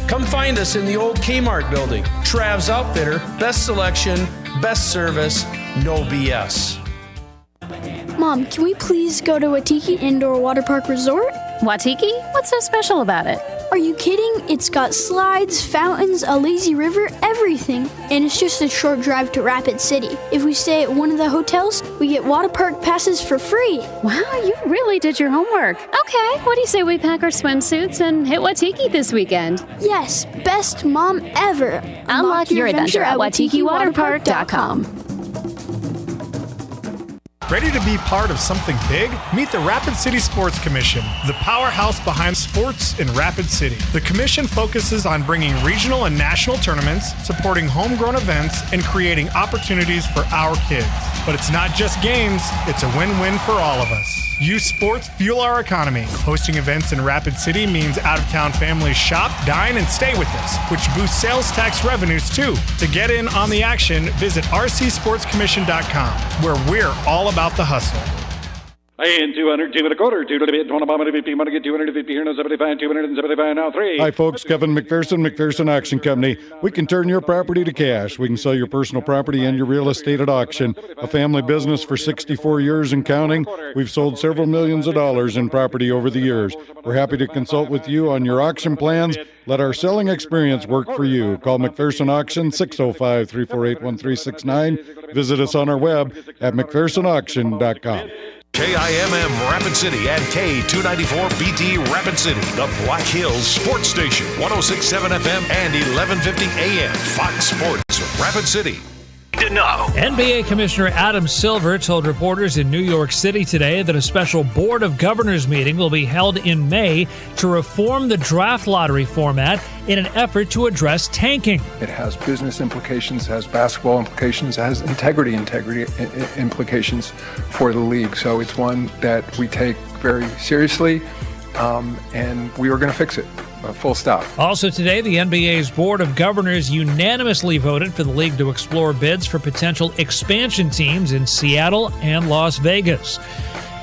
Come find us in the old Kmart building. Trav's Outfitter, best selection, best service, no BS. Mom, can we please go to Waitiki Indoor Water Park Resort? Waitiki? What's so special about it? Are you kidding? It's got slides, fountains, a lazy river, everything. And it's just a short drive to Rapid City. If we stay at one of the hotels, we get water park passes for free. Wow, you really did your homework. Okay, what do you say we pack our swimsuits and hit Waitiki this weekend? Yes, best mom ever. Unlock your adventure at WaitikiWaterPark.com. Ready to be part of something big? Meet the Rapid City Sports Commission, the powerhouse behind sports in Rapid City. The commission focuses on bringing regional and national tournaments, supporting homegrown events, and creating opportunities for our kids. But it's not just games, it's a win-win for all of us. Youth sports fuel our economy. Hosting events in Rapid City means out-of-town families shop, dine, and stay with us, which boosts sales tax revenues too. To get in on the action, visit rcsportscommission.com, where we're all about the hustle. And 200, 2 and a quarter, 2 to the bid, 20 bomb, 50, want to get 250 here, now 75, 275, now 3. Hi, folks. Kevin McPherson Auction Company. We can turn your property to cash. We can sell your personal property and your real estate at auction. A family business for 64 years and counting. We've sold several millions of dollars in property over the years. We're happy to consult with you on your auction plans. Let our selling experience work for you. Call McPherson Auction, 605-348-1369. Visit us on our web at McPhersonAuction.com. KIMM Rapid City and K294BT Rapid City, the Black Hills Sports Station, 106.7 FM and 1150 AM. Fox Sports Rapid City. To know. NBA Commissioner Adam Silver told reporters in New York City today that a special Board of Governors meeting will be held in May to reform the draft lottery format in an effort to address tanking. It has business implications, has basketball implications, has integrity implications for the league. So it's one that we take very seriously, and we are going to fix it. Full stop. Also today, the NBA's Board of Governors unanimously voted for the league to explore bids for potential expansion teams in Seattle and Las Vegas.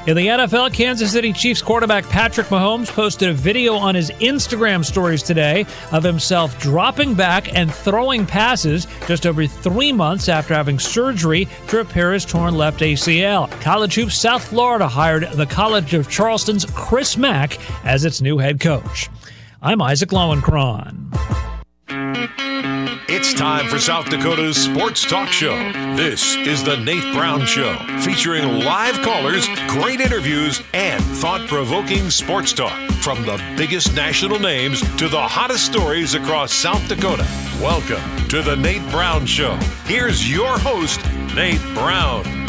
In the NFL, Kansas City Chiefs quarterback Patrick Mahomes posted a video on his Instagram stories today of himself dropping back and throwing passes just over 3 months after having surgery to repair his torn left ACL. College Hoops South Florida hired the College of Charleston's Chris Mack as its new head coach. I'm Isaac Lowenkron. It's time for South Dakota's Sports Talk Show. This is the Nate Brown Show, featuring live callers, great interviews, and thought-provoking sports talk. From the biggest national names to the hottest stories across South Dakota. Welcome to the Nate Brown Show. Here's your host, Nate Brown.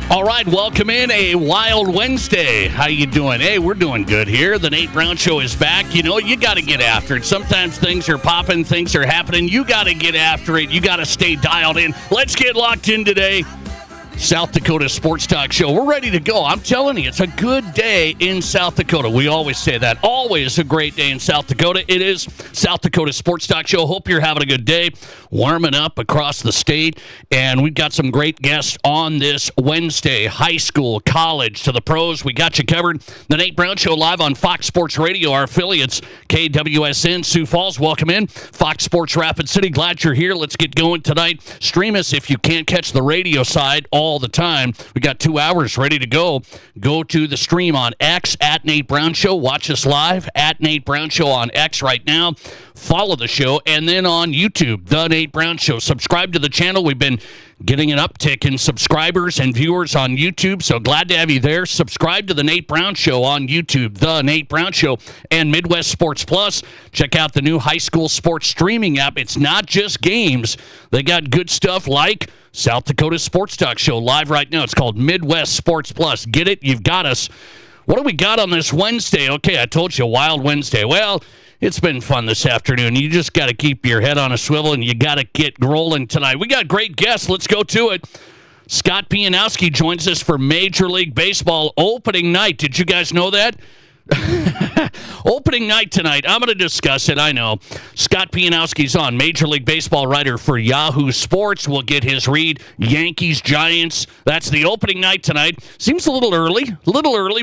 All right, welcome in a Wild Wednesday. How you doing? Hey, we're doing good here. The Nate Brown Show is back. You know, you got to get after it. Sometimes things are popping, things are happening. You got to get after it. You got to stay dialed in. Let's get locked in today. South Dakota Sports Talk Show. We're ready to go. I'm telling you, it's a good day in South Dakota. We always say that. Always a great day in South Dakota. It is South Dakota Sports Talk Show. Hope you're having a good day. Warming up across the state. And we've got some great guests on this Wednesday. High school, college, to the pros. We got you covered. The Nate Brown Show live on Fox Sports Radio. Our affiliates, KWSN, Sioux Falls. Welcome in. Fox Sports Rapid City. Glad you're here. Let's get going tonight. Stream us if you can't catch the radio side all the time. We got 2 hours ready to go. Go to the stream on X at Nate Brown Show. Watch us live at Nate Brown Show on X right now. Follow the show. And then on YouTube, The Nate Brown Show. Subscribe to the channel. We've been getting an uptick in subscribers and viewers on YouTube, so glad to have you there. Subscribe to The Nate Brown Show on YouTube, The Nate Brown Show, and Midwest Sports Plus. Check out the new high school sports streaming app. It's not just games. They got good stuff like South Dakota Sports Talk Show live right now. It's called Midwest Sports Plus. Get it? You've got us. What do we got on this Wednesday? Okay, I told you, Wild Wednesday. Well, it's been fun this afternoon. You just got to keep your head on a swivel, and you got to get rolling tonight. We got great guests. Let's go to it. Scott Pianowski joins us for Major League Baseball opening night. Did you guys know that? Opening night tonight. I'm going to discuss it, I know. Scott Pianowski's on, Major League Baseball writer for Yahoo Sports. We'll get his read. Yankees, Giants. That's the opening night tonight. Seems a little early,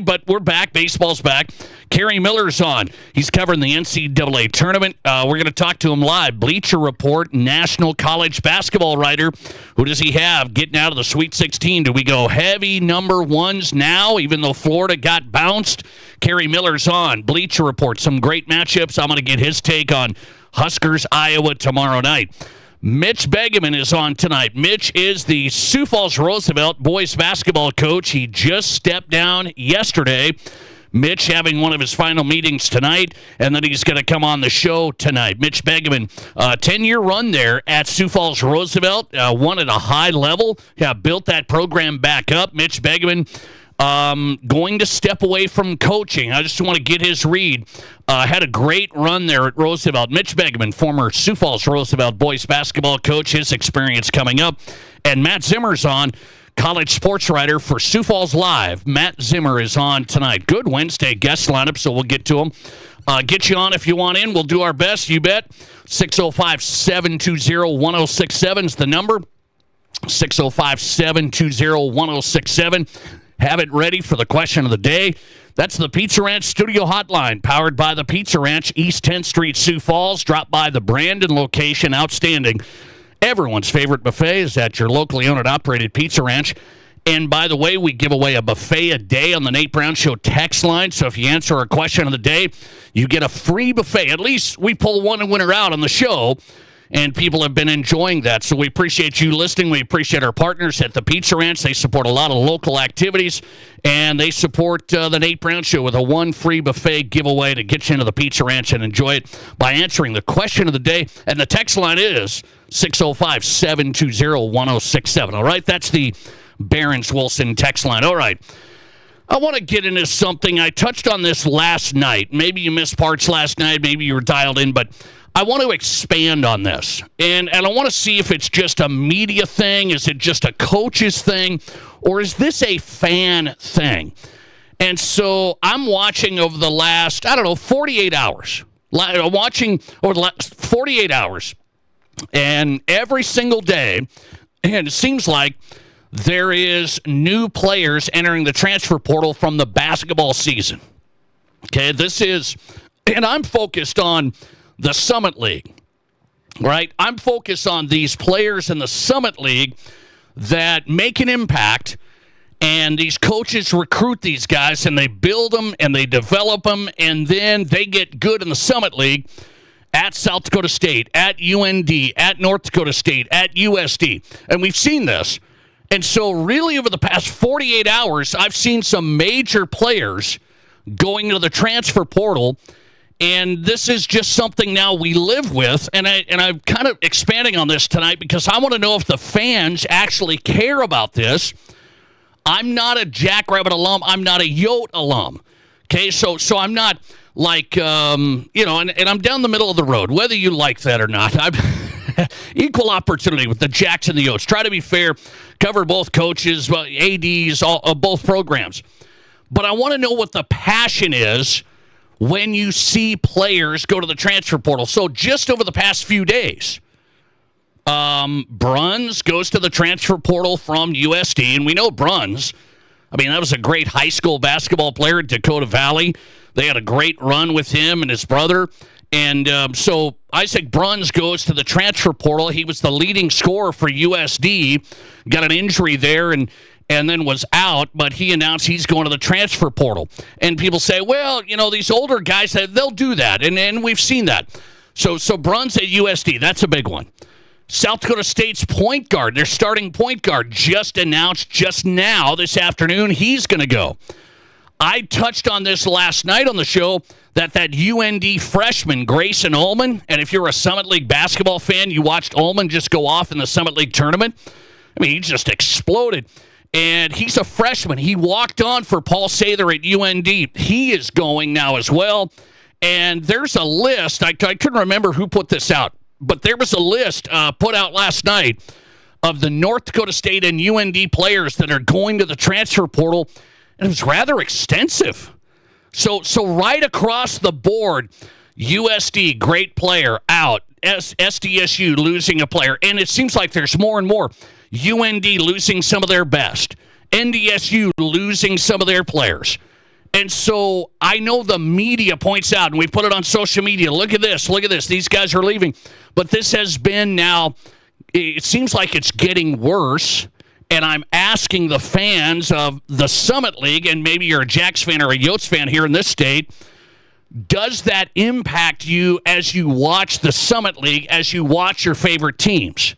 but we're back. Baseball's back. Kerry Miller's on. He's covering the NCAA tournament. We're going to talk to him live. Bleacher Report, national college basketball writer. Who does he have getting out of the Sweet 16? Do we go heavy number ones now, even though Florida got bounced? Kerry Miller's on. Bleacher Report, some great matchups. I'm going to get his take on Huskers, Iowa tomorrow night. Mitch Begeman is on tonight. Mitch is the Sioux Falls Roosevelt boys basketball coach. He just stepped down yesterday. Mitch having one of his final meetings tonight, and then he's going to come on the show tonight. Mitch Begeman, 10-year run there at Sioux Falls Roosevelt, won at a high level, built that program back up. Mitch Begeman going to step away from coaching. I just want to get his read. Had a great run there at Roosevelt. Mitch Begeman, former Sioux Falls Roosevelt boys basketball coach, his experience coming up. And Matt Zimmer's on, college sports writer for Sioux Falls Live. Matt Zimmer is on tonight. Good Wednesday guest lineup, so we'll get to him. Get you on if you want in. We'll do our best, you bet. 605-720-1067 is the number. 605-720-1067. Have it ready for the question of the day. That's the Pizza Ranch Studio Hotline, powered by the Pizza Ranch, East 10th Street, Sioux Falls. Drop by the Brandon location. Outstanding. Everyone's favorite buffet is at your locally owned and operated Pizza Ranch. And by the way, we give away a buffet a day on the Nate Brown Show text line. So if you answer a question of the day, you get a free buffet. At least we pull one winner out on the show. And people have been enjoying that. So we appreciate you listening. We appreciate our partners at the Pizza Ranch. They support a lot of local activities. And they support the Nate Brown Show with a one free buffet giveaway to get you into the Pizza Ranch and enjoy it by answering the question of the day. And the text line is 605-720-1067. All right, that's the Barron's Wilson text line. All right. I want to get into something. I touched on this last night. Maybe you missed parts last night. Maybe you were dialed in, but I want to expand on this, and I want to see if it's just a media thing, is it just a coach's thing, or is this a fan thing? And so I'm watching over the last, 48 hours. Watching over the last 48 hours, and every single day, and it seems like there is new players entering the transfer portal from the basketball season. Okay, and I'm focused on the Summit League, right? I'm focused on these players in the Summit League that make an impact, and these coaches recruit these guys, and they build them, and they develop them, and then they get good in the Summit League at South Dakota State, at UND, at North Dakota State, at USD. And we've seen this. And so really over the past 48 hours, I've seen some major players going to the transfer portal. And this is just something now we live with, and I'm kind of expanding on this tonight because I want to know if the fans actually care about this. I'm not a Jackrabbit alum. I'm not a Yote alum. Okay, so I'm not like, and I'm down the middle of the road, whether you like that or not. I'm equal opportunity with the Jacks and the Yotes. Try to be fair, cover both coaches, ADs, both programs. But I want to know what the passion is when you see players go to the transfer portal. So just over the past few days, Bruns goes to the transfer portal from USD, and we know Bruns. That was a great high school basketball player at Dakota Valley. They had a great run with him and his brother. And so Isaac Bruns goes to the transfer portal. He was the leading scorer for USD, got an injury there, and then was out, but he announced he's going to the transfer portal. And people say, well, these older guys, they'll do that, and we've seen that. So Bruns at USD, that's a big one. South Dakota State's point guard, their starting point guard, just announced just now this afternoon he's going to go. I touched on this last night on the show, that UND freshman, Grayson Ullman, and if you're a Summit League basketball fan, you watched Ullman just go off in the Summit League tournament. He just exploded. And he's a freshman. He walked on for Paul Sather at UND. He is going now as well. And there's a list. I couldn't remember who put this out, but there was a list put out last night of the North Dakota State and UND players that are going to the transfer portal. And it was rather extensive. So right across the board, USD, great player, out. SDSU losing a player. And it seems like there's more and more. UND losing some of their best. NDSU losing some of their players. And so I know the media points out, and we put it on social media, look at this, these guys are leaving. But this has been now, it seems like it's getting worse, and I'm asking the fans of the Summit League, and maybe you're a Jacks fan or a Yotes fan here in this state, does that impact you as you watch the Summit League, as you watch your favorite teams?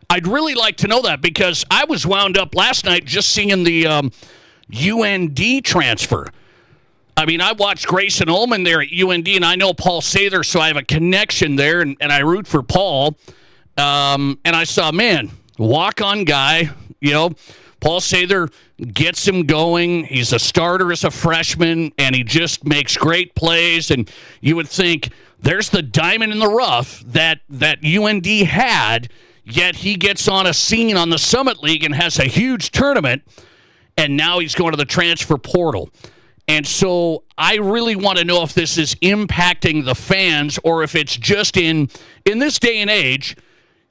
I'd really like to know that, because I was wound up last night just seeing the UND transfer. I mean, I watched Grayson Ullman there at UND, and I know Paul Sather, so I have a connection there, and I root for Paul. And I saw, man, walk-on guy, Paul Sather gets him going. He's a starter as a freshman, and he just makes great plays. And you would think there's the diamond in the rough that UND had, yet he gets on a scene on the Summit League and has a huge tournament, and now he's going to the transfer portal. And so I really want to know if this is impacting the fans, or if it's just in this day and age,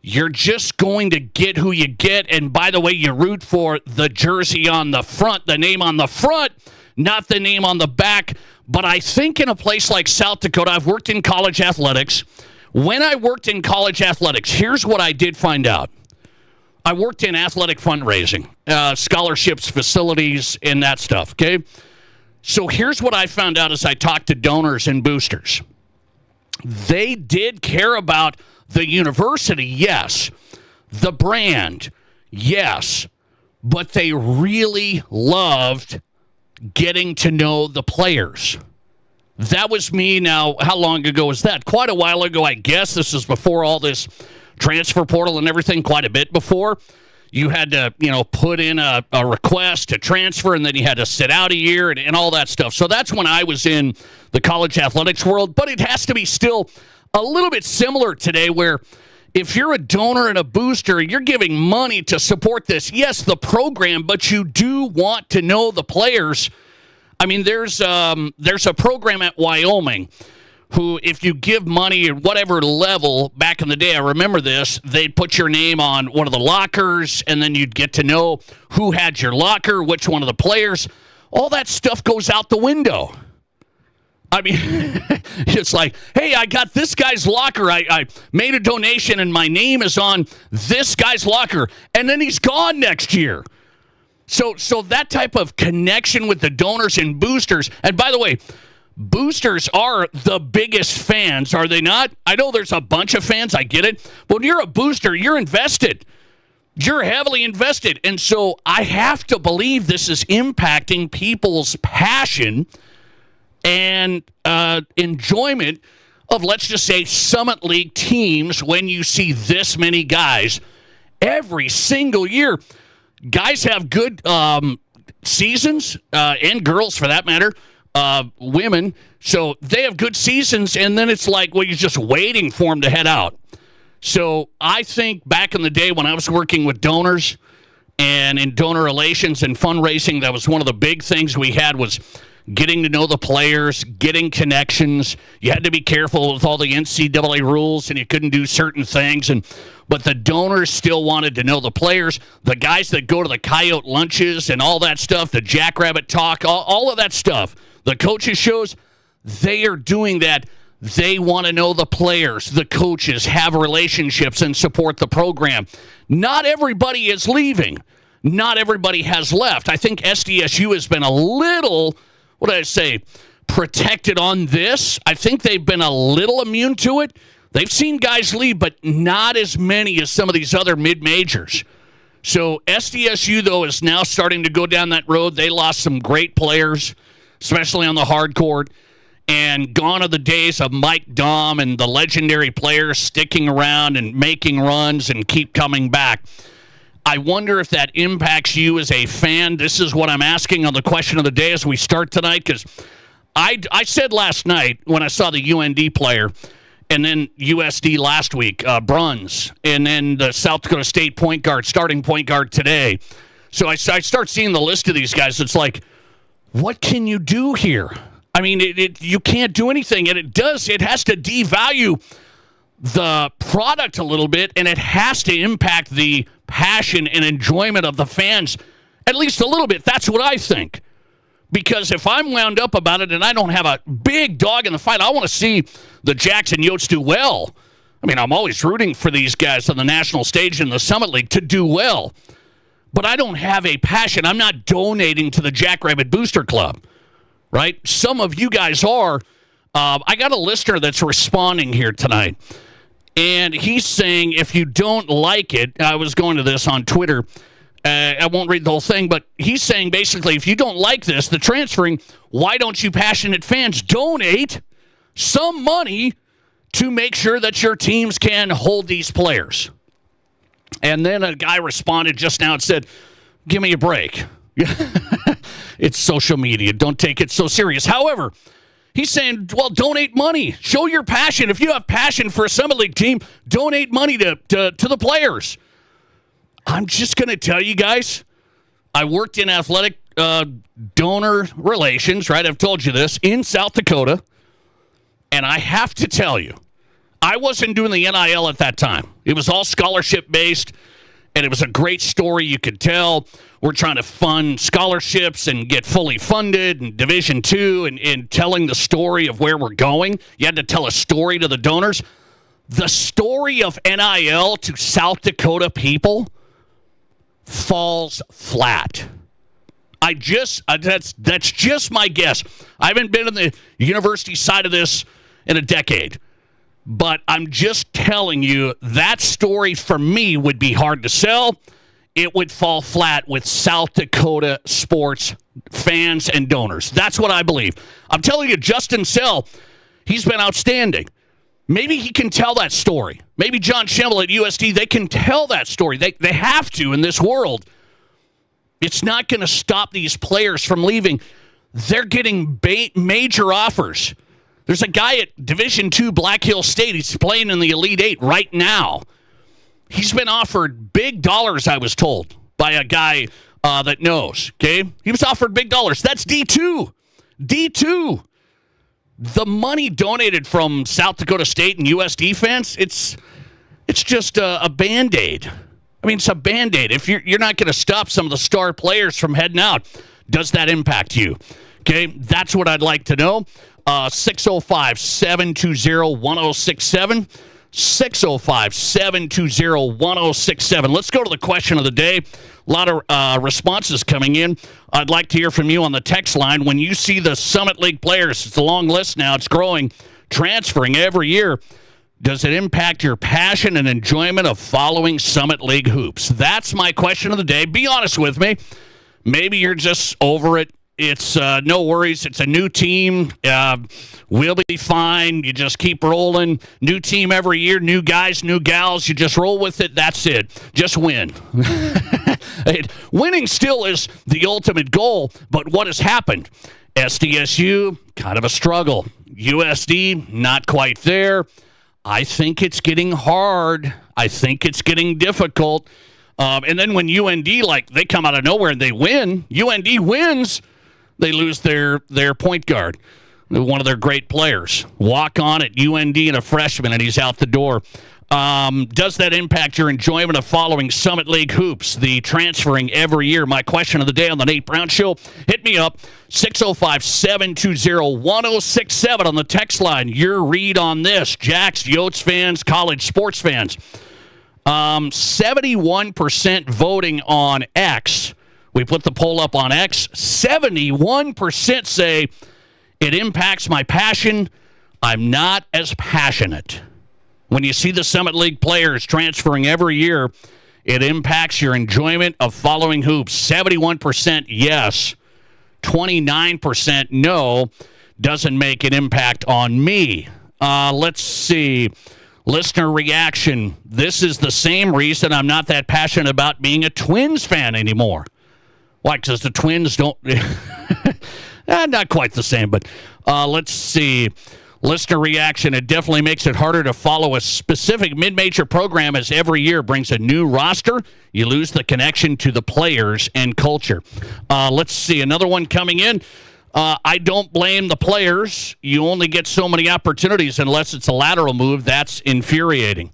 you're just going to get who you get. And by the way, you root for the jersey on the front, the name on the front, not the name on the back. But I think in a place like South Dakota, I've worked in college athletics. When I worked in college athletics, here's what I did find out. I worked in athletic fundraising, scholarships, facilities, and that stuff, okay? So here's what I found out as I talked to donors and boosters. They did care about the university, yes. The brand, yes. But they really loved getting to know the players. That was me now. How long ago was that? Quite a while ago, I guess. This is before all this transfer portal and everything, quite a bit before. You had to, put in a request to transfer, and then you had to sit out a year and all that stuff. So that's when I was in the college athletics world. But it has to be still a little bit similar today, where if you're a donor and a booster, you're giving money to support this. Yes, the program, but you do want to know the players. I mean, there's a program at Wyoming who, if you give money at whatever level, back in the day, I remember this, they'd put your name on one of the lockers, and then you'd get to know who had your locker, which one of the players. All that stuff goes out the window. I mean, it's like, hey, I got this guy's locker. I made a donation, and my name is on this guy's locker, and then he's gone next year. So that type of connection with the donors and boosters, and by the way, boosters are the biggest fans, are they not? I know there's a bunch of fans, I get it. But when you're a booster, you're invested. You're heavily invested. And so I have to believe this is impacting people's passion and enjoyment of, let's just say, Summit League teams when you see this many guys every single year. Guys have good seasons, and girls for that matter. Women, so they have good seasons, and then it's like, well, you're just waiting for them to head out. So I think back in the day when I was working with donors and in donor relations and fundraising, that was one of the big things we had, was getting to know the players, getting connections. You had to be careful with all the NCAA rules, and you couldn't do certain things. But the donors still wanted to know the players. The guys that go to the coyote lunches and all that stuff, the jackrabbit talk, all of that stuff, the coaches shows, they are doing that. They want to know the players, the coaches, have relationships, and support the program. Not everybody is leaving. Not everybody has left. I think SDSU has been a little, protected on this. I think they've been a little immune to it. They've seen guys leave, but not as many as some of these other mid-majors. So SDSU, though, is now starting to go down that road. They lost some great players, especially on the hard court, and gone are the days of Mike Daum and the legendary players sticking around and making runs and keep coming back. I wonder if that impacts you as a fan. This is what I'm asking on the question of the day as we start tonight, because I said last night when I saw the UND player, and then USD last week, Bruns, and then the South Dakota State point guard, starting point guard today. So I start seeing the list of these guys. It's like, what can you do here? I mean, you can't do anything, and it has to devalue the product a little bit, and it has to impact the passion and enjoyment of the fans at least a little bit. That's what I think. Because if I'm wound up about it and I don't have a big dog in the fight, I want to see the Jacks and Yotes do well. I mean, I'm always rooting for these guys on the national stage in the Summit League to do well. But I don't have a passion. I'm not donating to the Jackrabbit Booster Club, right? Some of you guys are. I got a listener that's responding here tonight. And he's saying if you don't like it, I was going to this on Twitter. I won't read the whole thing, but he's saying basically if you don't like this, the transferring, why don't you passionate fans donate some money to make sure that your teams can hold these players? And then a guy responded just now and said, give me a break. It's social media. Don't take it so serious. However, he's saying, well, donate money. Show your passion. If you have passion for a Summit League team, donate money to the players. I'm just going to tell you guys, I worked in athletic donor relations, right? I've told you this, in South Dakota. And I have to tell you, I wasn't doing the NIL at that time. It was all scholarship-based, and it was a great story you could tell. We're trying to fund scholarships and get fully funded and Division II and telling the story of where we're going. You had to tell a story to the donors. The story of NIL to South Dakota people falls flat. That's just my guess. I haven't been on the university side of this in a decade, but I'm just telling you that story for me would be hard to sell. It would fall flat with South Dakota sports fans and donors. That's what I believe. I'm telling you, Justin Sell, he's been outstanding. Maybe he can tell that story. Maybe John Schimmel at USD, they can tell that story. They have to in this world. It's not going to stop these players from leaving. They're getting major offers. There's a guy at Division II Black Hill State. He's playing in the Elite Eight right now. He's been offered big dollars, I was told, by a guy that knows. Okay, he was offered big dollars. That's D2. D2. The money donated from South Dakota State and USD fans, it's just a Band-Aid. I mean, it's a Band-Aid. If you're not going to stop some of the star players from heading out, does that impact you? Okay, that's what I'd like to know. 605-720-1067. 605-720-1067. Let's go to the question of the day. A lot of responses coming in. I'd like to hear from you on the text line. When you see the Summit League players, it's a long list now, it's growing, transferring every year, does it impact your passion and enjoyment of following Summit League hoops? That's my question of the day. Be honest with me. Maybe you're just over it. It's no worries. It's a new team. We'll be fine. You just keep rolling. New team every year. New guys, new gals. You just roll with it. That's it. Just win. Winning still is the ultimate goal, but what has happened? SDSU, kind of a struggle. USD, not quite there. I think it's getting hard. I think it's getting difficult. And then when UND, they come out of nowhere and they win, UND wins, they lose their point guard, one of their great players. Walk on at UND and a freshman, and he's out the door. Does that impact your enjoyment of following Summit League hoops, the transferring every year? My question of the day on the Nate Brown Show. Hit me up, 605-720-1067 on the text line. Your read on this. Jacks, Yotes fans, college sports fans. 71% voting on X. We put the poll up on X. 71% say it impacts my passion. I'm not as passionate. When you see the Summit League players transferring every year, it impacts your enjoyment of following hoops. 71% yes. 29% no. Doesn't make an impact on me. Let's see. Listener reaction. This is the same reason I'm not that passionate about being a Twins fan anymore. Why? Because the Twins don't... not quite the same, but let's see. Listener reaction. It definitely makes it harder to follow a specific mid-major program as every year brings a new roster. You lose the connection to the players and culture. Let's see. Another one coming in. I don't blame the players. You only get so many opportunities unless it's a lateral move. That's infuriating.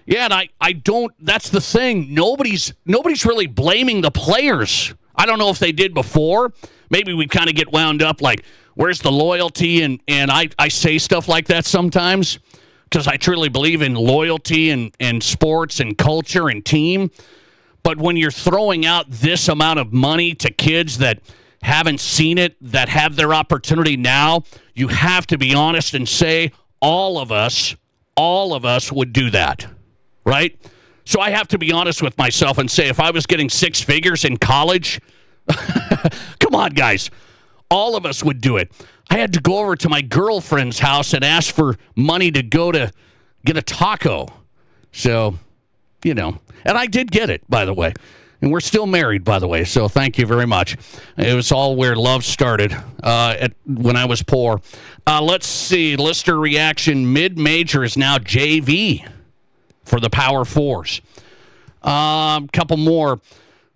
Yeah, and I don't. That's the thing. Nobody's really blaming the players. I don't know if they did before. Maybe we kind of get wound up like, where's the loyalty? And I say stuff like that sometimes because I truly believe in loyalty and sports and culture and team. But when you're throwing out this amount of money to kids that haven't seen it, that have their opportunity now, you have to be honest and say all of us would do that, right? So I have to be honest with myself and say if I was getting 6 figures in college, come on, guys, all of us would do it. I had to go over to my girlfriend's house and ask for money to go to get a taco. So, and I did get it, by the way. And we're still married, by the way, so thank you very much. It was all where love started when I was poor. Let's see. Lister reaction. Mid-major is now JV for the Power Fours. Couple more.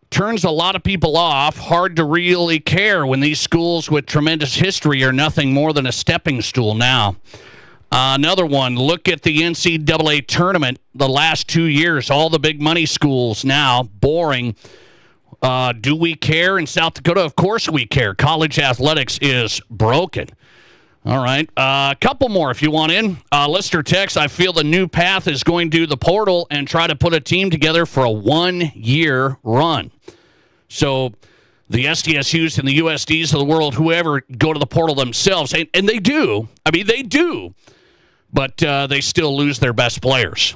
Turns a lot of people off. Hard to really care when these schools with tremendous history are nothing more than a stepping stool now. Another one, look at the NCAA tournament the last 2 years. All the big money schools now, boring. Do we care in South Dakota? Of course we care. College athletics is broken. All right. A couple more if you want in. Lister text, I feel the new path is going to the portal and try to put a team together for a 1-year run. So the SDSUs and the USDs of the world, whoever, go to the portal themselves. And they do. I mean, they do. But they still lose their best players.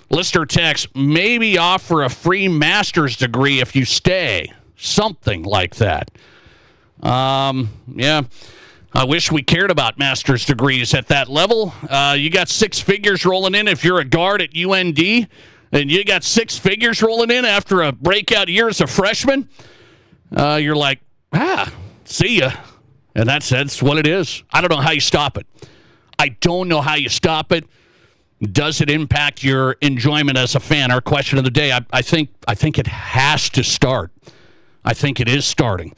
Lister text, maybe offer a free master's degree if you stay. Something like that. Yeah. I wish we cared about master's degrees at that level. You got 6 figures rolling in if you're a guard at UND, and you got 6 figures rolling in after a breakout year as a freshman. You're like, see ya. And that's what it is. I don't know how you stop it. I don't know how you stop it. Does it impact your enjoyment as a fan? Our question of the day, I think it has to start. I think it is starting.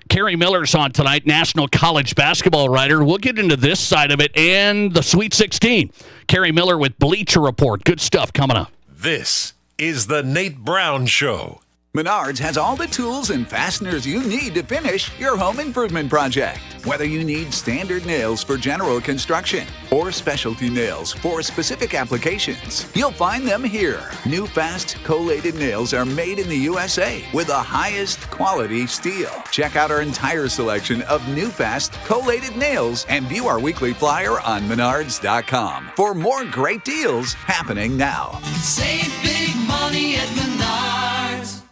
Kerry Miller's on tonight, national college basketball writer. We'll get into this side of it and the Sweet 16. Kerry Miller with Bleacher Report. Good stuff coming up. This is the Nate Brown Show. Menards has all the tools and fasteners you need to finish your home improvement project. Whether you need standard nails for general construction or specialty nails for specific applications, you'll find them here. New Fast collated nails are made in the USA with the highest quality steel. Check out our entire selection of New Fast collated nails and view our weekly flyer on Menards.com for more great deals happening now. Save big money at Menards.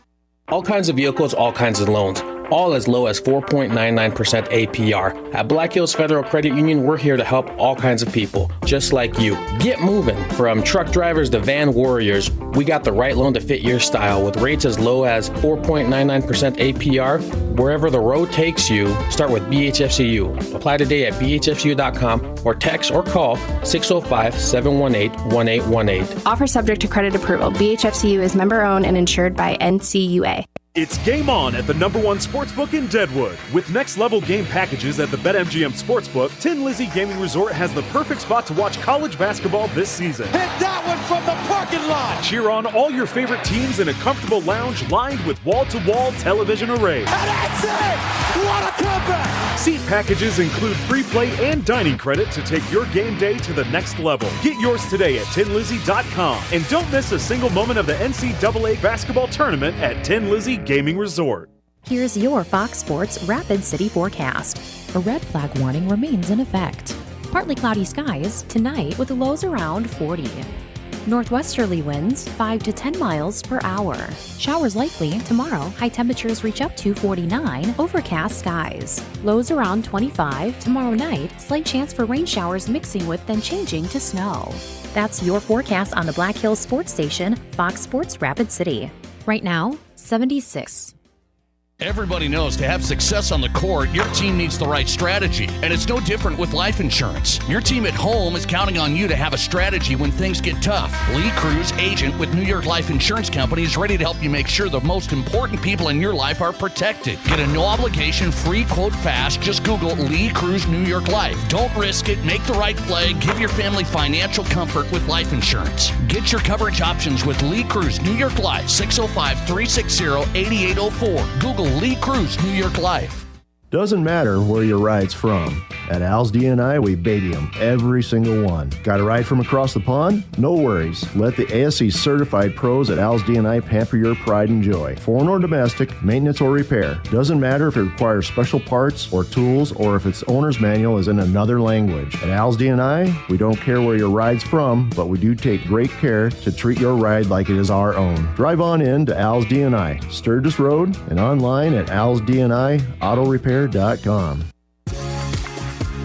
All kinds of vehicles, all kinds of loans, all as low as 4.99% APR. At Black Hills Federal Credit Union, we're here to help all kinds of people, just like you. Get moving. From truck drivers to van warriors, we got the right loan to fit your style with rates as low as 4.99% APR. Wherever the road takes you, start with BHFCU. Apply today at bhfcu.com or text or call 605-718-1818. Offer subject to credit approval. BHFCU is member-owned and insured by NCUA. It's game on at the #1 sportsbook in Deadwood. With next-level game packages at the BetMGM Sportsbook, Tin Lizzy Gaming Resort has the perfect spot to watch college basketball this season. Hit that one from the parking lot! Cheer on all your favorite teams in a comfortable lounge lined with wall-to-wall television arrays. And that's it! What a comeback! Seat packages include free play and dining credit to take your game day to the next level. Get yours today at tinlizzy.com. And don't miss a single moment of the NCAA basketball tournament at Tin Lizzy Gaming Resort. Here's your Fox Sports Rapid City forecast. A red flag warning remains in effect. Partly cloudy skies tonight with lows around 40. Northwesterly winds 5 to 10 miles per hour. Showers likely tomorrow. High temperatures reach up to 49. Overcast skies. Lows around 25. Tomorrow night, slight chance for rain showers mixing with then changing to snow. That's your forecast on the Black Hills Sports Station, Fox Sports Rapid City. Right now, 76. Everybody knows to have success on the court, your team needs the right strategy. And it's no different with life insurance. Your team at home is counting on you to have a strategy when things get tough. Lee Cruz, agent with New York Life Insurance Company, is ready to help you make sure the most important people in your life are protected. Get a no-obligation free quote fast. Just Google Lee Cruz New York Life. Don't risk it. Make the right play. Give your family financial comfort with life insurance. Get your coverage options with Lee Cruz New York Life, 605-360-8804. Google Lee Cruz New York Life. Doesn't matter where your ride's from. At Al's D&I, we baby them, every single one. Got a ride from across the pond? No worries. Let the ASE certified pros at Al's D&I pamper your pride and joy. Foreign or domestic, maintenance or repair. Doesn't matter if it requires special parts or tools or if its owner's manual is in another language. At Al's D&I, we don't care where your ride's from, but we do take great care to treat your ride like it is our own. Drive on in to Al's D&I, Sturgis Road, and online at alsdniautorepair.com.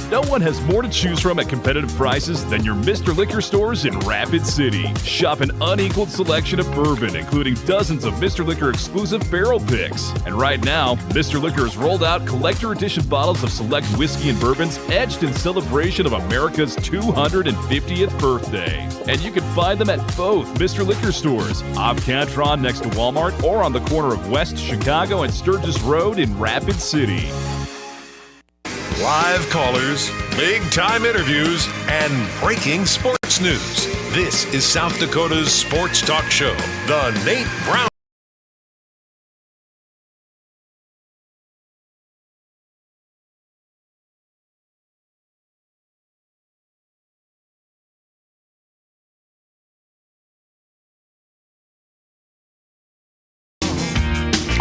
No one has more to choose from at competitive prices than your Mr. Liquor stores in Rapid City. Shop an unequaled selection of bourbon, including dozens of Mr. Liquor exclusive barrel picks. And right now, Mr. Liquor has rolled out collector edition bottles of select whiskey and bourbons edged in celebration of America's 250th birthday. And you can find them at both Mr. Liquor stores, off Cantron next to Walmart, or on the corner of West Chicago and Sturgis Road in Rapid City. Live callers, big-time interviews, and breaking sports news. This is South Dakota's sports talk show, The Nate Brown.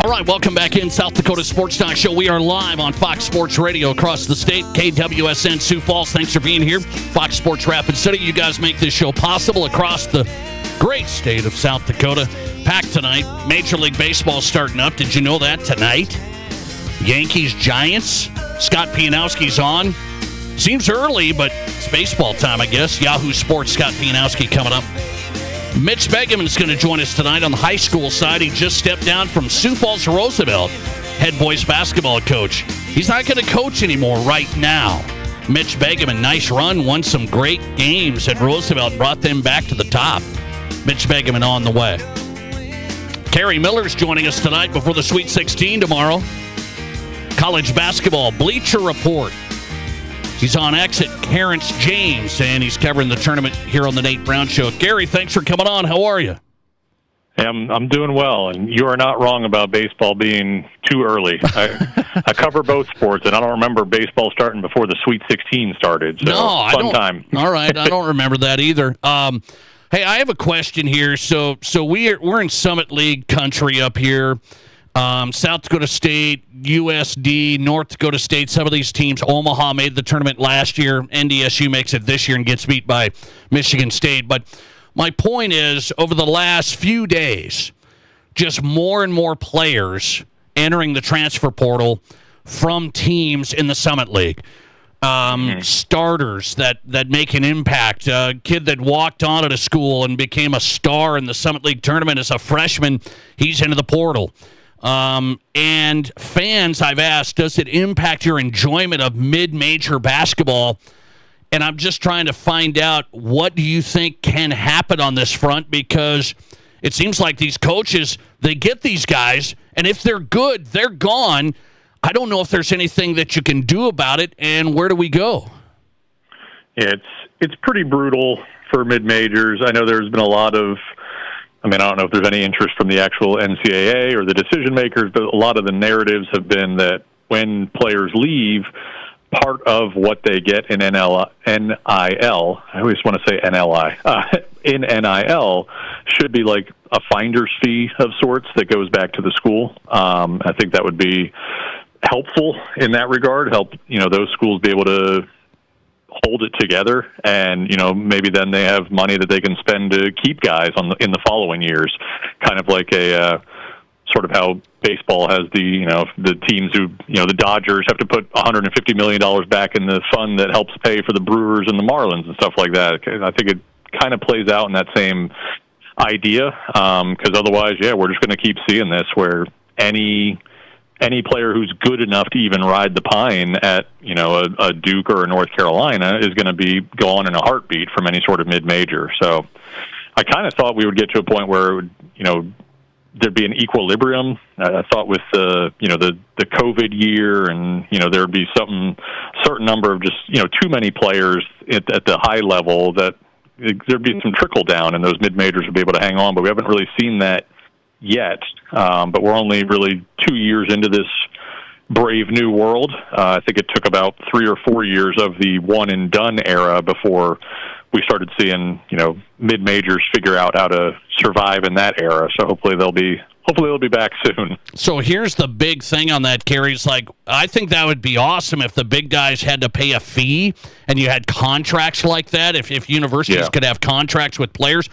All right, welcome back in South Dakota Sports Talk Show. We are live on Fox Sports Radio across the state. KWSN Sioux Falls, thanks for being here. Fox Sports Rapid City, you guys make this show possible across the great state of South Dakota. Packed tonight. Major League Baseball starting up. Did you know that tonight? Yankees, Giants. Scott Pianowski's on. Seems early, but it's baseball time, I guess. Yahoo Sports, Scott Pianowski coming up. Mitch Begeman is going to join us tonight on the high school side. He just stepped down from Sioux Falls Roosevelt, head boys basketball coach. He's not going to coach anymore right now. Mitch Begeman, nice run, won some great games at Roosevelt, brought them back to the top. Mitch Begeman on the way. Kerry Miller's joining us tonight before the Sweet 16 tomorrow. College basketball, Bleacher Report. He's on X at Terrence James, and he's covering the tournament here on the Nate Brown Show. Gary, thanks for coming on. How are you? Hey, I'm doing well, and you are not wrong about baseball being too early. I cover both sports, and I don't remember baseball starting before the Sweet 16 started. So fun time. All right, I don't remember that either. Hey, I have a question here. So we're in Summit League country up here. South Dakota State, USD, North Dakota State, some of these teams. Omaha made the tournament last year. NDSU makes it this year and gets beat by Michigan State. But my point is, over the last few days, just more and more players entering the transfer portal from teams in the Summit League. Starters that make an impact. A kid that walked on at a school and became a star in the Summit League tournament as a freshman, he's into the portal. And fans, I've asked, does it impact your enjoyment of mid-major basketball? And I'm just trying to find out, what do you think can happen on this front? Because it seems like these coaches, they get these guys, and if they're good, they're gone. I don't know if there's anything that you can do about it, and where do we go? It's pretty brutal for mid-majors. I know there's been a lot of, I don't know if there's any interest from the actual NCAA or the decision makers, but a lot of the narratives have been that when players leave, part of what they get in NIL, I always want to say NLI, in NIL should be like a finder's fee of sorts that goes back to the school. I think that would be helpful in that regard, help those schools be able to hold it together, and maybe then they have money that they can spend to keep guys in the following years, kind of like a sort of how baseball has the teams who the Dodgers have to put $150 million back in the fund that helps pay for the Brewers and the Marlins and stuff like that. I think it kind of plays out in that same idea, because otherwise, we're just going to keep seeing this where any any player who's good enough to even ride the pine at, a Duke or a North Carolina is going to be gone in a heartbeat from any sort of mid-major. So I kind of thought we would get to a point where, there'd be an equilibrium. I thought with the COVID year and, there would be certain number of just, too many players at the high level that there'd be some trickle down and those mid-majors would be able to hang on, but we haven't really seen that yet. But we're only really 2 years into this brave new world. I think it took about 3 or 4 years of the one and done era before we started seeing, mid-majors figure out how to survive in that era. So hopefully they'll be back soon. So here's the big thing on that, Gary. It's like, I think that would be awesome if the big guys had to pay a fee and you had contracts like that, if universities could have contracts with players.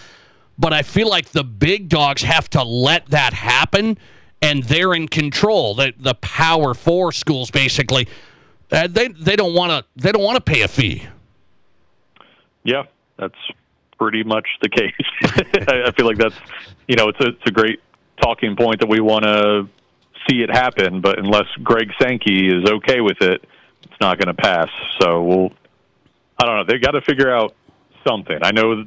But I feel like the big dogs have to let that happen, and they're in control. The Power 4 schools, basically, they don't want to pay a fee. Yeah, that's pretty much the case. I feel like that's, it's a great talking point that we want to see it happen, but unless Greg Sankey is okay with it, it's not going to pass. So I don't know. They got to figure out something. I know,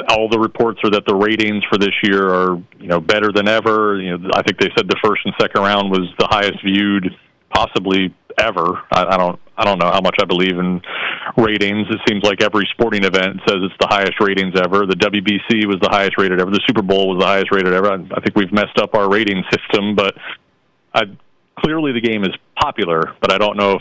all the reports are that the ratings for this year are, better than ever. I think they said the first and second round was the highest viewed possibly ever. I don't know how much I believe in ratings. It seems like every sporting event says it's the highest ratings ever. The WBC was the highest rated ever. The Super Bowl was the highest rated ever. I think we've messed up our rating system, but clearly the game is popular, but I don't know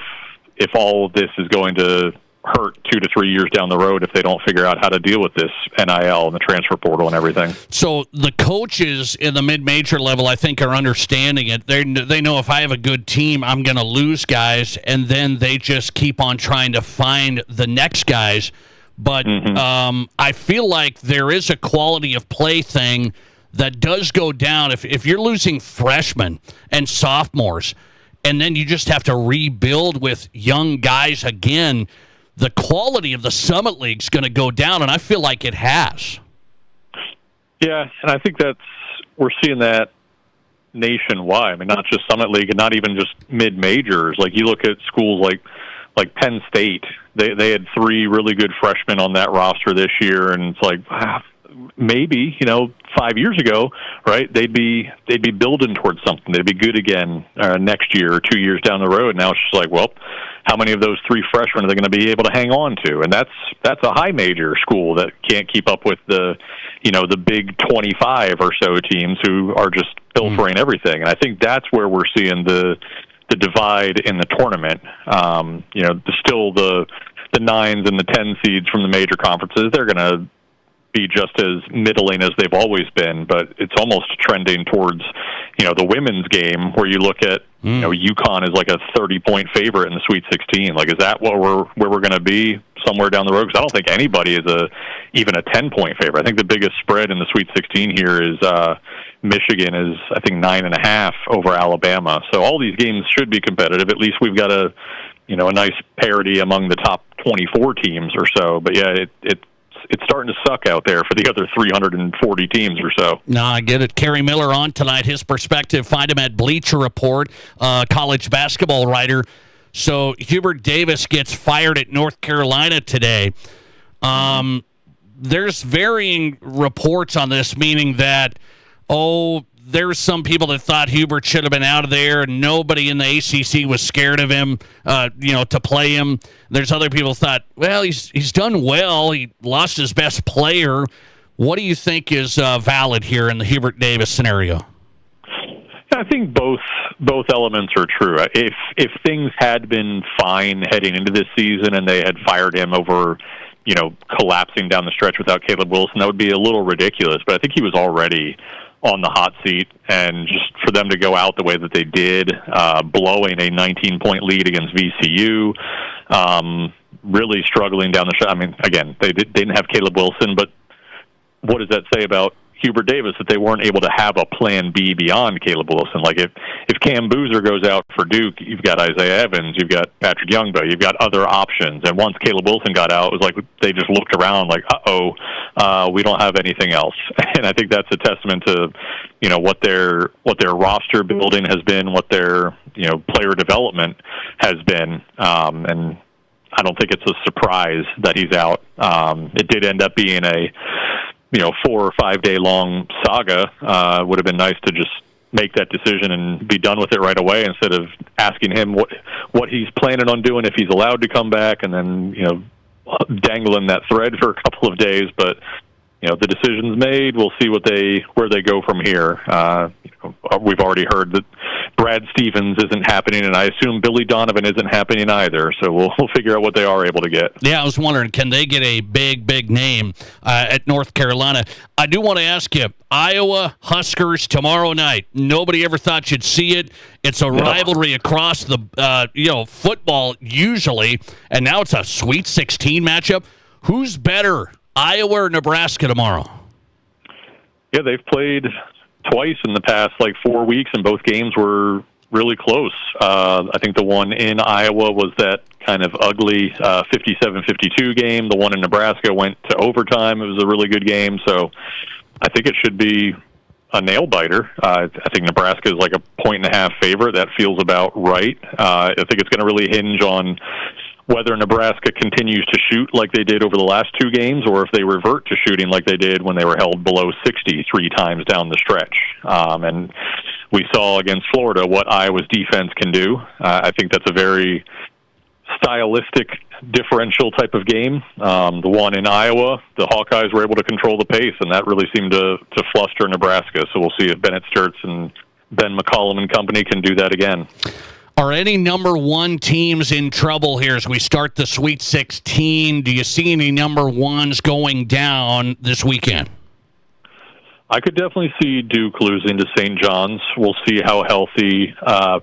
if all of this is going to hurt 2 to 3 years down the road if they don't figure out how to deal with this NIL and the transfer portal and everything. So the coaches in the mid-major level, I think, are understanding it. They know if I have a good team, I'm going to lose guys, and then they just keep on trying to find the next guys. But I feel like there is a quality of play thing that does go down. If you're losing freshmen and sophomores, and then you just have to rebuild with young guys again, the quality of the Summit League is going to go down, and I feel like it has. Yeah, and I think we're seeing that nationwide. I mean, not just Summit League and not even just mid-majors. Like, you look at schools like Penn State, they had 3 really good freshmen on that roster this year, and it's like, maybe, 5 years ago, right, they'd be building towards something. They'd be good again next year or 2 years down the road. Now it's just like, well, how many of those 3 freshmen are they going to be able to hang on to? And that's a high major school that can't keep up with the big 25 or so teams who are just pilfering everything. And I think that's where we're seeing the divide in the tournament. Still the 9s and the 10 seeds from the major conferences, they're going to be just as middling as they've always been, but it's almost trending towards, the women's game where you look at, UConn is like a 30-point favorite in the Sweet 16. Like, is that where we're going to be somewhere down the road? Because I don't think anybody is even a 10-point favorite. I think the biggest spread in the Sweet 16 here is Michigan is, I think, 9.5 over Alabama. So all these games should be competitive. At least we've got a nice parity among the top 24 teams or so. But yeah, it's starting to suck out there for the other 340 teams or so. No, I get it. Kerry Miller on tonight. His perspective, find him at Bleacher Report, college basketball writer. So Hubert Davis gets fired at North Carolina today. There's varying reports on this, meaning that, there's some people that thought Hubert should have been out of there, and nobody in the ACC was scared of him, to play him. There's other people thought, well, he's done well. He lost his best player. What do you think is valid here in the Hubert Davis scenario? I think both elements are true. If things had been fine heading into this season and they had fired him over, collapsing down the stretch without Caleb Wilson, that would be a little ridiculous. But I think he was already on the hot seat, and just for them to go out the way that they did, blowing a 19-point lead against VCU, really struggling down the stretch. I mean, again, they didn't have Caleb Wilson, but what does that say about Hubert Davis that they weren't able to have a plan B beyond Caleb Wilson. Like if Cam Boozer goes out for Duke, you've got Isaiah Evans, you've got Patrick Youngba, you've got other options. And once Caleb Wilson got out, it was like they just looked around like, we don't have anything else. And I think that's a testament to, what their roster building has been, what their, player development has been. And I don't think it's a surprise that he's out. It did end up being a 4 or 5 day long saga. Would have been nice to just make that decision and be done with it right away instead of asking him what he's planning on doing if he's allowed to come back, and then dangling that thread for a couple of days. But the decision's made. We'll see where they go from here. We've already heard that Brad Stevens isn't happening, and I assume Billy Donovan isn't happening either. So we'll figure out what they are able to get. Yeah, I was wondering, can they get a big name at North Carolina? I do want to ask you, Iowa Huskers tomorrow night. Nobody ever thought you'd see it. It's a rivalry across the football usually, and now it's a Sweet 16 matchup. Who's better, Iowa or Nebraska tomorrow? Yeah, they've played twice in the past 4 weeks, and both games were really close. I think the one in Iowa was that kind of ugly 57-52 game. The one in Nebraska went to overtime. It was a really good game, so I think it should be a nail-biter. I think Nebraska is like a 1.5 favorite. That feels about right. I think it's going to really hinge on whether Nebraska continues to shoot like they did over the last 2 games, or if they revert to shooting like they did when they were held below 60 3 times down the stretch. And we saw against Florida what Iowa's defense can do. I think that's a very stylistic, differential type of game. The one in Iowa, the Hawkeyes were able to control the pace, and that really seemed to fluster Nebraska. So we'll see if Bennett Sturts and Ben McCollum and company can do that again. Are any number 1 teams in trouble here as we start the Sweet 16? Do you see any number 1s going down this weekend? I could definitely see Duke losing to St. John's. We'll see how healthy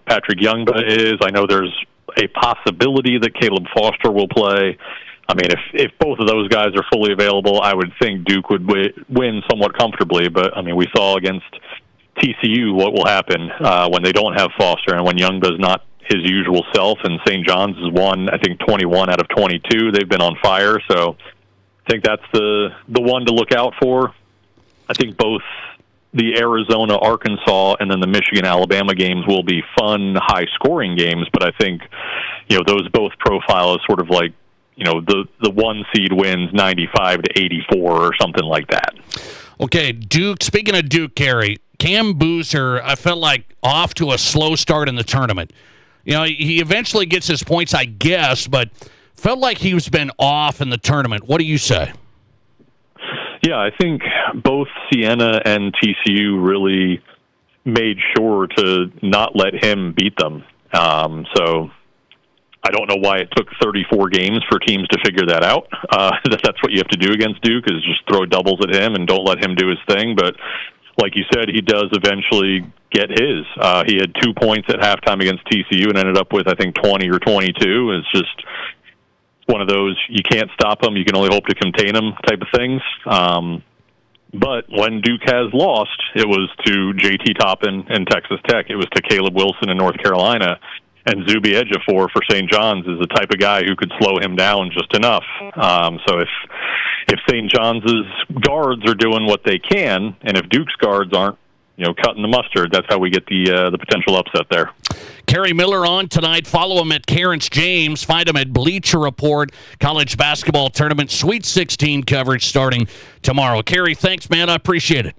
Patrick Youngba is. I know there's a possibility that Caleb Foster will play. I mean, if both of those guys are fully available, I would think Duke would win somewhat comfortably. But, I mean, we saw against TCU what will happen when they don't have Foster and when Youngba's not his usual self, and St. John's has won, I think, 21 out of 22. They've been on fire, so I think that's the one to look out for. I think both the Arizona, Arkansas, and then the Michigan, Alabama games will be fun, high-scoring games, but I think those both profile as sort of like the 1 seed wins 95-84 or something like that. Okay, Duke. Speaking of Duke, Gary, Cam Boozer, I felt like off to a slow start in the tournament. He eventually gets his points, I guess, but felt like he's been off in the tournament. What do you say? Yeah, I think both Siena and TCU really made sure to not let him beat them. So I don't know why it took 34 games for teams to figure that out. That's what you have to do against Duke, is just throw doubles at him and don't let him do his thing. But like you said, he does eventually get his. He had 2 points at halftime against TCU and ended up with, I think, 20 or 22. It's just one of those, you can't stop him, you can only hope to contain him type of things. But when Duke has lost, it was to J.T. Toppin and Texas Tech. It was to Caleb Wilson in North Carolina. And Zuby Ejiofor for St. John's is the type of guy who could slow him down just enough. So if St. John's guards are doing what they can, and if Duke's guards aren't, cutting the mustard, that's how we get the potential upset there. Kerry Miller on tonight. Follow him at Terrence James. Find him at Bleacher Report. College basketball tournament Sweet 16 coverage starting tomorrow. Kerry, thanks, man. I appreciate it.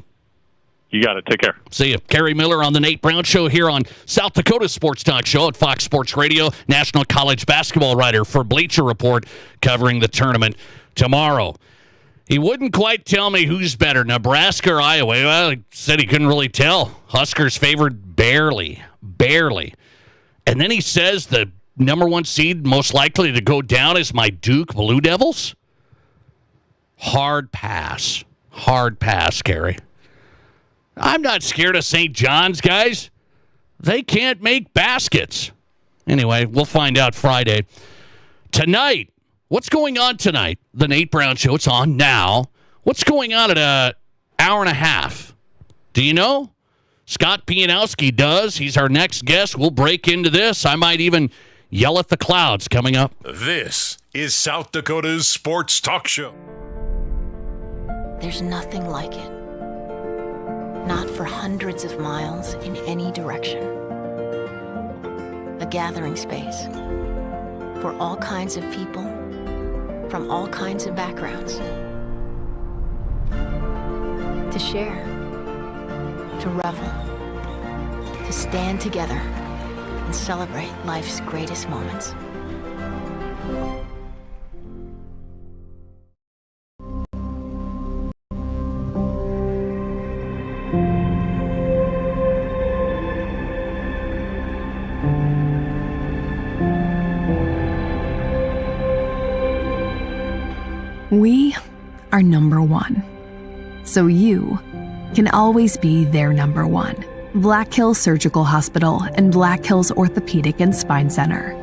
You got it. Take care. See you. Kerry Miller on the Nate Brown Show here on South Dakota Sports Talk Show at Fox Sports Radio. National college basketball writer for Bleacher Report, covering the tournament tomorrow. He wouldn't quite tell me who's better, Nebraska or Iowa. Well, he said he couldn't really tell. Huskers favored barely. And then he says the number 1 seed most likely to go down is my Duke Blue Devils. Hard pass, Kerry. I'm not scared of St. John's, guys. They can't make baskets. Anyway, we'll find out Friday. Tonight, what's going on tonight? The Nate Brown Show. It's on now. What's going on at hour and a half? Do you know? Scott Pianowski does. He's our next guest. We'll break into this. I might even yell at the clouds coming up. This is South Dakota's Sports Talk Show. There's nothing like it. Not for hundreds of miles in any direction. A gathering space for all kinds of people from all kinds of backgrounds. To share, to revel, to stand together and celebrate life's greatest moments. We are number one. So you can always be their number one. Black Hills Surgical Hospital and Black Hills Orthopedic and Spine Center.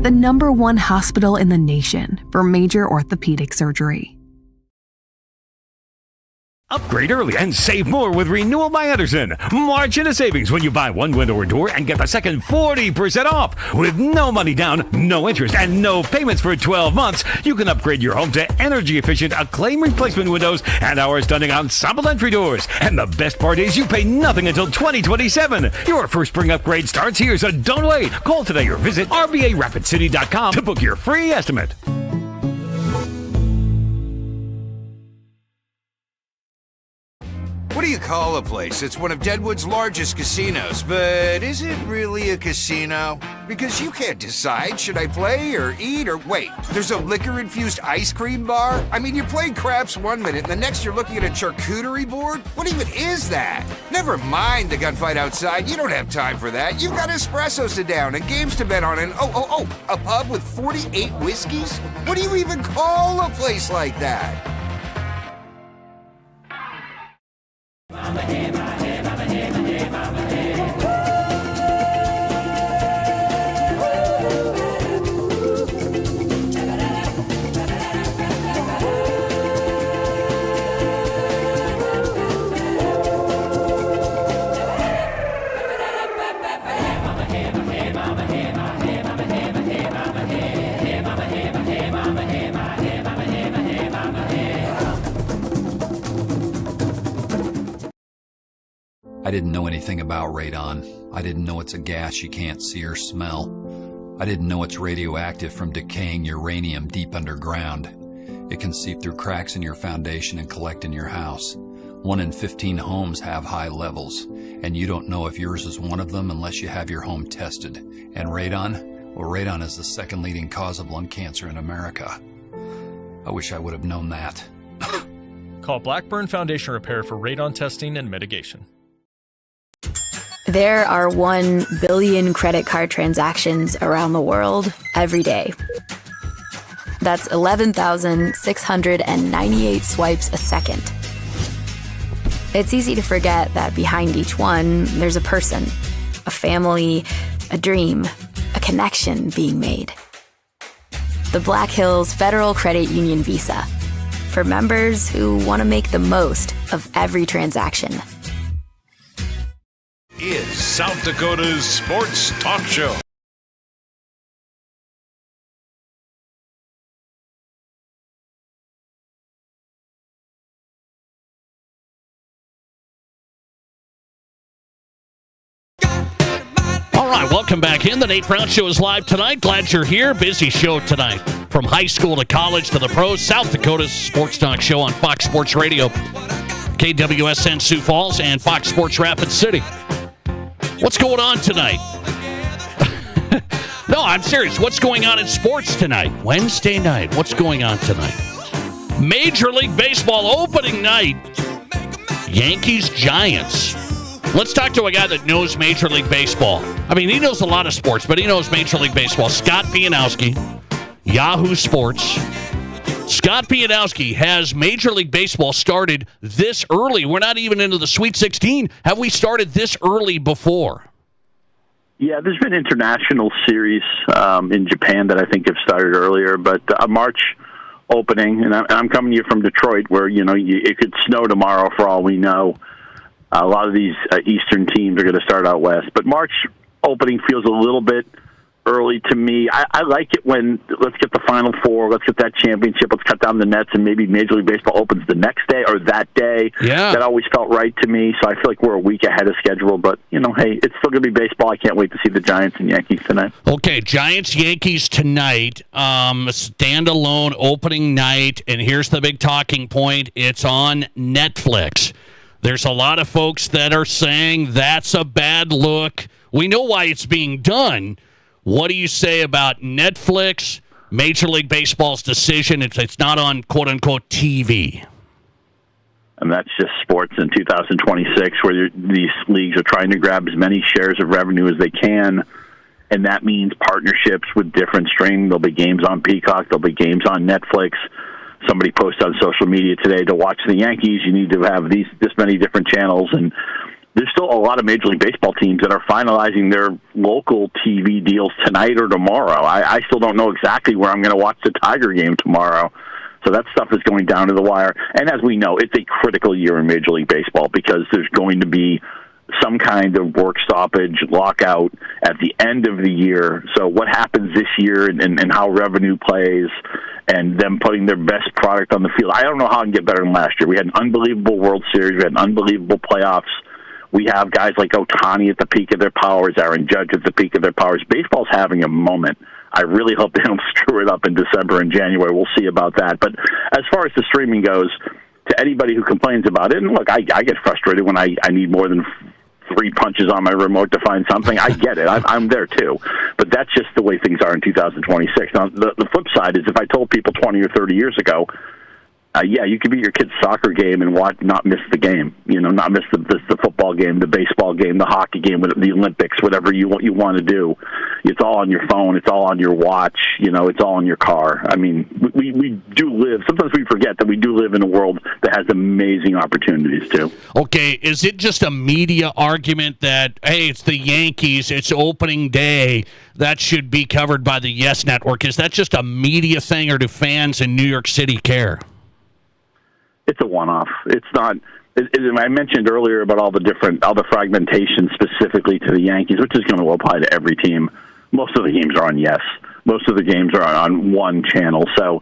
The number one hospital in the nation for major orthopedic surgery. Upgrade early and save more with Renewal by Andersen. March into savings when you buy one window or door and get the second 40% off. With no money down, no interest, and no payments for 12 months, you can upgrade your home to energy-efficient acclaim replacement windows and our stunning ensemble entry doors. And the best part is you pay nothing until 2027. Your first spring upgrade starts here, so don't wait. Call today or visit RBARapidCity.com to book your free estimate. What do you call a place? It's one of Deadwood's largest casinos, but is it really a casino? Because you can't decide, should I play or eat or wait? There's a liquor-infused ice cream bar? I mean, you're playing craps one minute, and the next you're looking at a charcuterie board? What even is that? Never mind the gunfight outside, you don't have time for that. You've got espressos to down and games to bet on and a pub with 48 whiskeys? What do you even call a place like that? I didn't know anything about radon. I didn't know it's a gas you can't see or smell. I didn't know it's radioactive from decaying uranium deep underground. It can seep through cracks in your foundation and collect in your house. 1 in 15 homes have high levels, and you don't know if yours is one of them unless you have your home tested. And radon? Well, radon is the second leading cause of lung cancer in America. I wish I would have known that. Call Blackburn Foundation Repair for radon testing and mitigation. There are 1 billion credit card transactions around the world every day. That's 11,698 swipes a second. It's easy to forget that behind each one, there's a person, a family, a dream, a connection being made. The Black Hills Federal Credit Union Visa, for members who want to make the most of every transaction. Is South Dakota's Sports Talk Show. All right, welcome back in. The Nate Brown Show is live tonight. Glad you're here. Busy show tonight. From high school to college to the pros, South Dakota's Sports Talk Show on Fox Sports Radio, KWSN Sioux Falls, and Fox Sports Rapid City. What's going on tonight? No, I'm serious. What's going on in sports tonight? Wednesday night. What's going on tonight? Major League Baseball opening night. Yankees-Giants. Let's talk to a guy that knows Major League Baseball. I mean, he knows a lot of sports, but he knows Major League Baseball. Scott Pianowski, Yahoo Sports. Scott Pianowski, has Major League Baseball started this early? We're not even into the Sweet 16. Have we started this early before? Yeah, there's been international series in Japan that I think have started earlier, but March opening, and I'm coming to you from Detroit, where it could snow tomorrow for all we know. A lot of these Eastern teams are going to start out west, but March opening feels a little bit early to me. I like it when let's get the Final Four, let's get that championship, let's cut down the nets, and maybe Major League Baseball opens the next day or that day. Yeah. That always felt right to me, so I feel like we're a week ahead of schedule, but, hey, it's still going to be baseball. I can't wait to see the Giants and Yankees tonight. Okay, Giants-Yankees tonight, standalone opening night, and here's the big talking point. It's on Netflix. There's a lot of folks that are saying that's a bad look. We know why it's being done. What do you say about Netflix, Major League Baseball's decision? It's not on quote-unquote TV. And that's just sports in 2026, where these leagues are trying to grab as many shares of revenue as they can, and that means partnerships with different streaming. There'll be games on Peacock. There'll be games on Netflix. Somebody posted on social media today, to watch the Yankees, you need to have this many different channels, and there's still a lot of Major League Baseball teams that are finalizing their local TV deals tonight or tomorrow. I still don't know exactly where I'm going to watch the Tiger game tomorrow. So that stuff is going down to the wire. And as we know, it's a critical year in Major League Baseball because there's going to be some kind of work stoppage, lockout at the end of the year. So what happens this year and how revenue plays and them putting their best product on the field. I don't know how it can get better than last year. We had an unbelievable World Series. We had an unbelievable playoffs. We have guys like Ohtani at the peak of their powers, Aaron Judge at the peak of their powers. Baseball's having a moment. I really hope they don't screw it up in December and January. We'll see about that. But as far as the streaming goes, to anybody who complains about it, and look, I get frustrated when I need more than 3 punches on my remote to find something. I get it. I'm there too. But that's just the way things are in 2026. Now, the flip side is if I told people 20 or 30 years ago, you could be at your kid's soccer game and not miss the game. Not miss the football game, the baseball game, the hockey game, the Olympics, whatever you want to do. It's all on your phone. It's all on your watch. It's all in your car. I mean, we do live. Sometimes we forget that we do live in a world that has amazing opportunities too. Okay, is it just a media argument that, hey, it's the Yankees, it's opening day, that should be covered by the Yes Network? Is that just a media thing, or do fans in New York City care? It's a one-off. It's not. I mentioned earlier about all the fragmentation specifically to the Yankees, which is going to apply to every team. Most of the games are on Yes. Most of the games are on one channel, so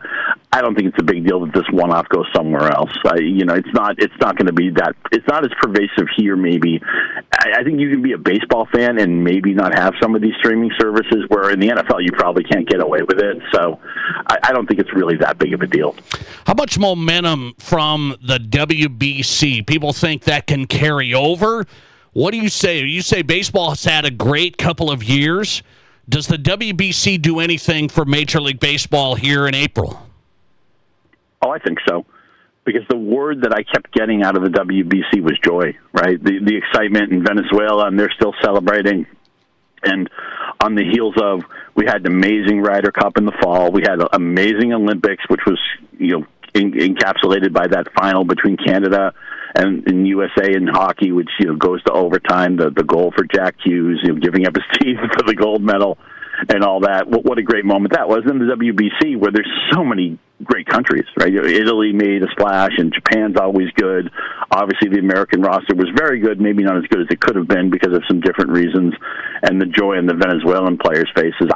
I don't think it's a big deal that this one-off goes somewhere else. It's not going to be that. It's not as pervasive here. Maybe I think you can be a baseball fan and maybe not have some of these streaming services. Where in the NFL, you probably can't get away with it. So I don't think it's really that big of a deal. How much momentum from the WBC? People think that can carry over. What do you say? You say baseball has had a great couple of years. Does the WBC do anything for Major League Baseball here in April? Oh, I think so. Because the word that I kept getting out of the WBC was joy, right? The excitement in Venezuela, and they're still celebrating. And on the heels of, we had an amazing Ryder Cup in the fall. We had an amazing Olympics, which was, encapsulated by that final between Canada and USA in hockey, which goes to overtime. The goal for Jack Hughes, giving up his teeth for the gold medal, and all that. What a great moment that was. In the WBC, where there's so many great countries, right? Italy made a splash, and Japan's always good. Obviously, the American roster was very good, maybe not as good as it could have been because of some different reasons, and the joy in the Venezuelan players' faces.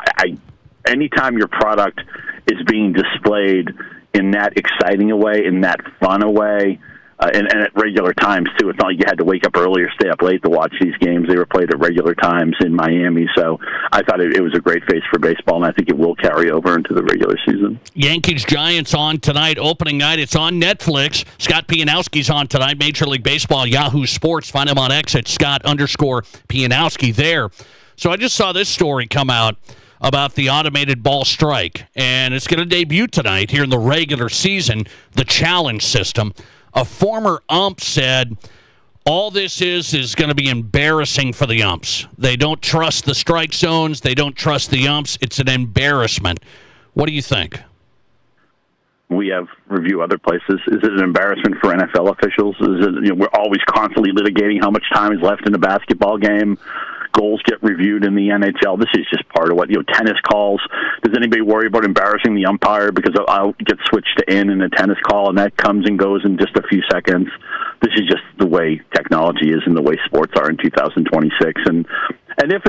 Anytime your product is being displayed in that exciting a way, in that fun a way, and at regular times, too. It's not like you had to wake up early or stay up late to watch these games. They were played at regular times in Miami. So I thought it was a great face for baseball, and I think it will carry over into the regular season. Yankees-Giants on tonight, opening night. It's on Netflix. Scott Pianowski's on tonight, Major League Baseball, Yahoo Sports. Find him on X at Scott_Pianowski there. So I just saw this story come out about the automated ball strike, and it's going to debut tonight here in the regular season, the challenge system. A former ump said, all this is going to be embarrassing for the umps. They don't trust the strike zones. They don't trust the umps. It's an embarrassment. What do you think? We have review other places. Is it an embarrassment for NFL officials? Is it, we're always constantly litigating how much time is left in a basketball game, goals get reviewed in the NHL. This is just part of what, tennis calls. Does anybody worry about embarrassing the umpire because I'll get switched to in a tennis call, and that comes and goes in just a few seconds? This is just the way technology is and the way sports are in 2026. And if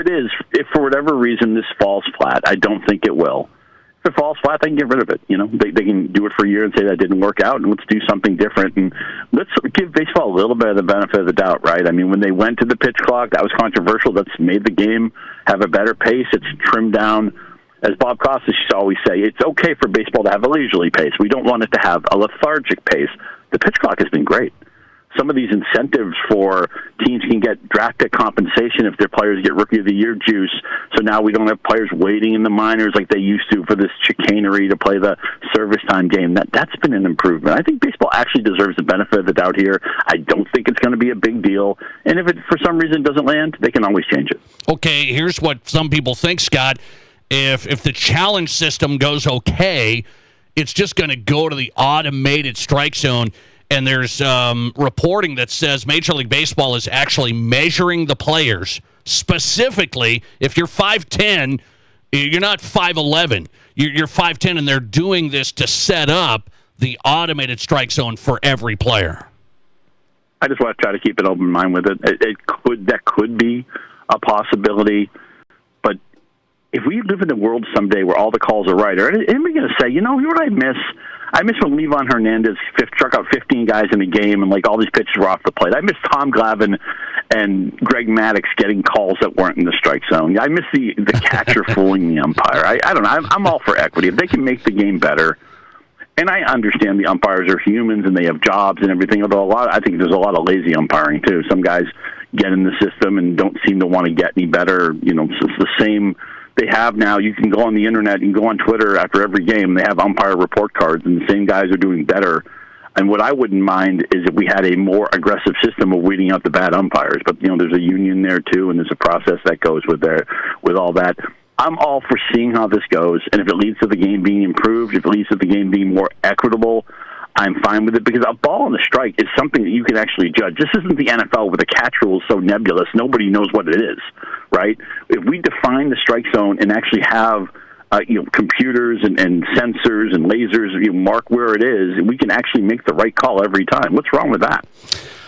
for whatever reason this falls flat, I don't think it will. If it falls flat, they can get rid of it. They can do it for a year and say that didn't work out, and let's do something different. And let's give baseball a little bit of the benefit of the doubt, right? I mean, when they went to the pitch clock, that was controversial. That's made the game have a better pace. It's trimmed down. As Bob Costas used to always say, it's okay for baseball to have a leisurely pace. We don't want it to have a lethargic pace. The pitch clock has been great. Some of these incentives for teams can get draft pick compensation if their players get Rookie of the Year juice. So now we don't have players waiting in the minors like they used to for this chicanery to play the service time game. That's been an improvement. I think baseball actually deserves the benefit of the doubt here. I don't think it's going to be a big deal. And if it for some reason doesn't land, they can always change it. Okay, here's what some people think, Scott. If the challenge system goes okay, it's just going to go to the automated strike zone. And there's reporting that says Major League Baseball is actually measuring the players. Specifically, if you're 5'10", you're not 5'11", you're 5'10", and they're doing this to set up the automated strike zone for every player. I just want to try to keep an open mind with it. That could be a possibility. But if we live in a world someday where all the calls are right, are anybody going to say, you know what I miss? I miss when Levon Hernandez struck out 15 guys in a game and all these pitches were off the plate. I miss Tom Glavine and Greg Maddux getting calls that weren't in the strike zone. I miss the catcher fooling the umpire. I don't know. I'm all for equity. If they can make the game better, and I understand the umpires are humans and they have jobs and everything, although I think there's a lot of lazy umpiring too. Some guys get in the system and don't seem to want to get any better. It's the same they have now. You can go on the internet, you can go on Twitter after every game, they have umpire report cards, and the same guys are doing better. And what I wouldn't mind is if we had a more aggressive system of weeding out the bad umpires. But, there's a union there, too, and there's a process that goes with all that. I'm all for seeing how this goes, and if it leads to the game being improved, if it leads to the game being more equitable, I'm fine with it, because a ball and a strike is something that you can actually judge. This isn't the NFL where the catch rule is so nebulous, nobody knows what it is, right? If we define the strike zone and actually have computers and sensors and lasers mark where it is, we can actually make the right call every time. What's wrong with that?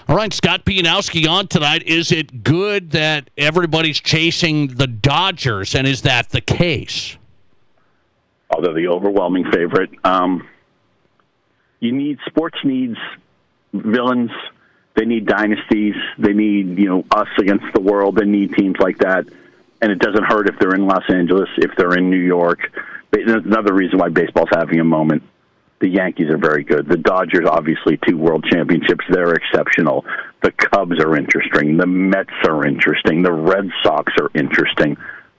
All right, Scott Pianowski on tonight. Is it good that everybody's chasing the Dodgers, and is that the case? Oh, they're the overwhelming favorite. Sports needs villains. They need dynasties. They need, us against the world. They need teams like that. And it doesn't hurt if they're in Los Angeles, if they're in New York. There's another reason why baseball's having a moment. The Yankees are very good. The Dodgers, obviously, 2 world championships. They're exceptional. The Cubs are interesting. The Mets are interesting. The Red Sox are interesting.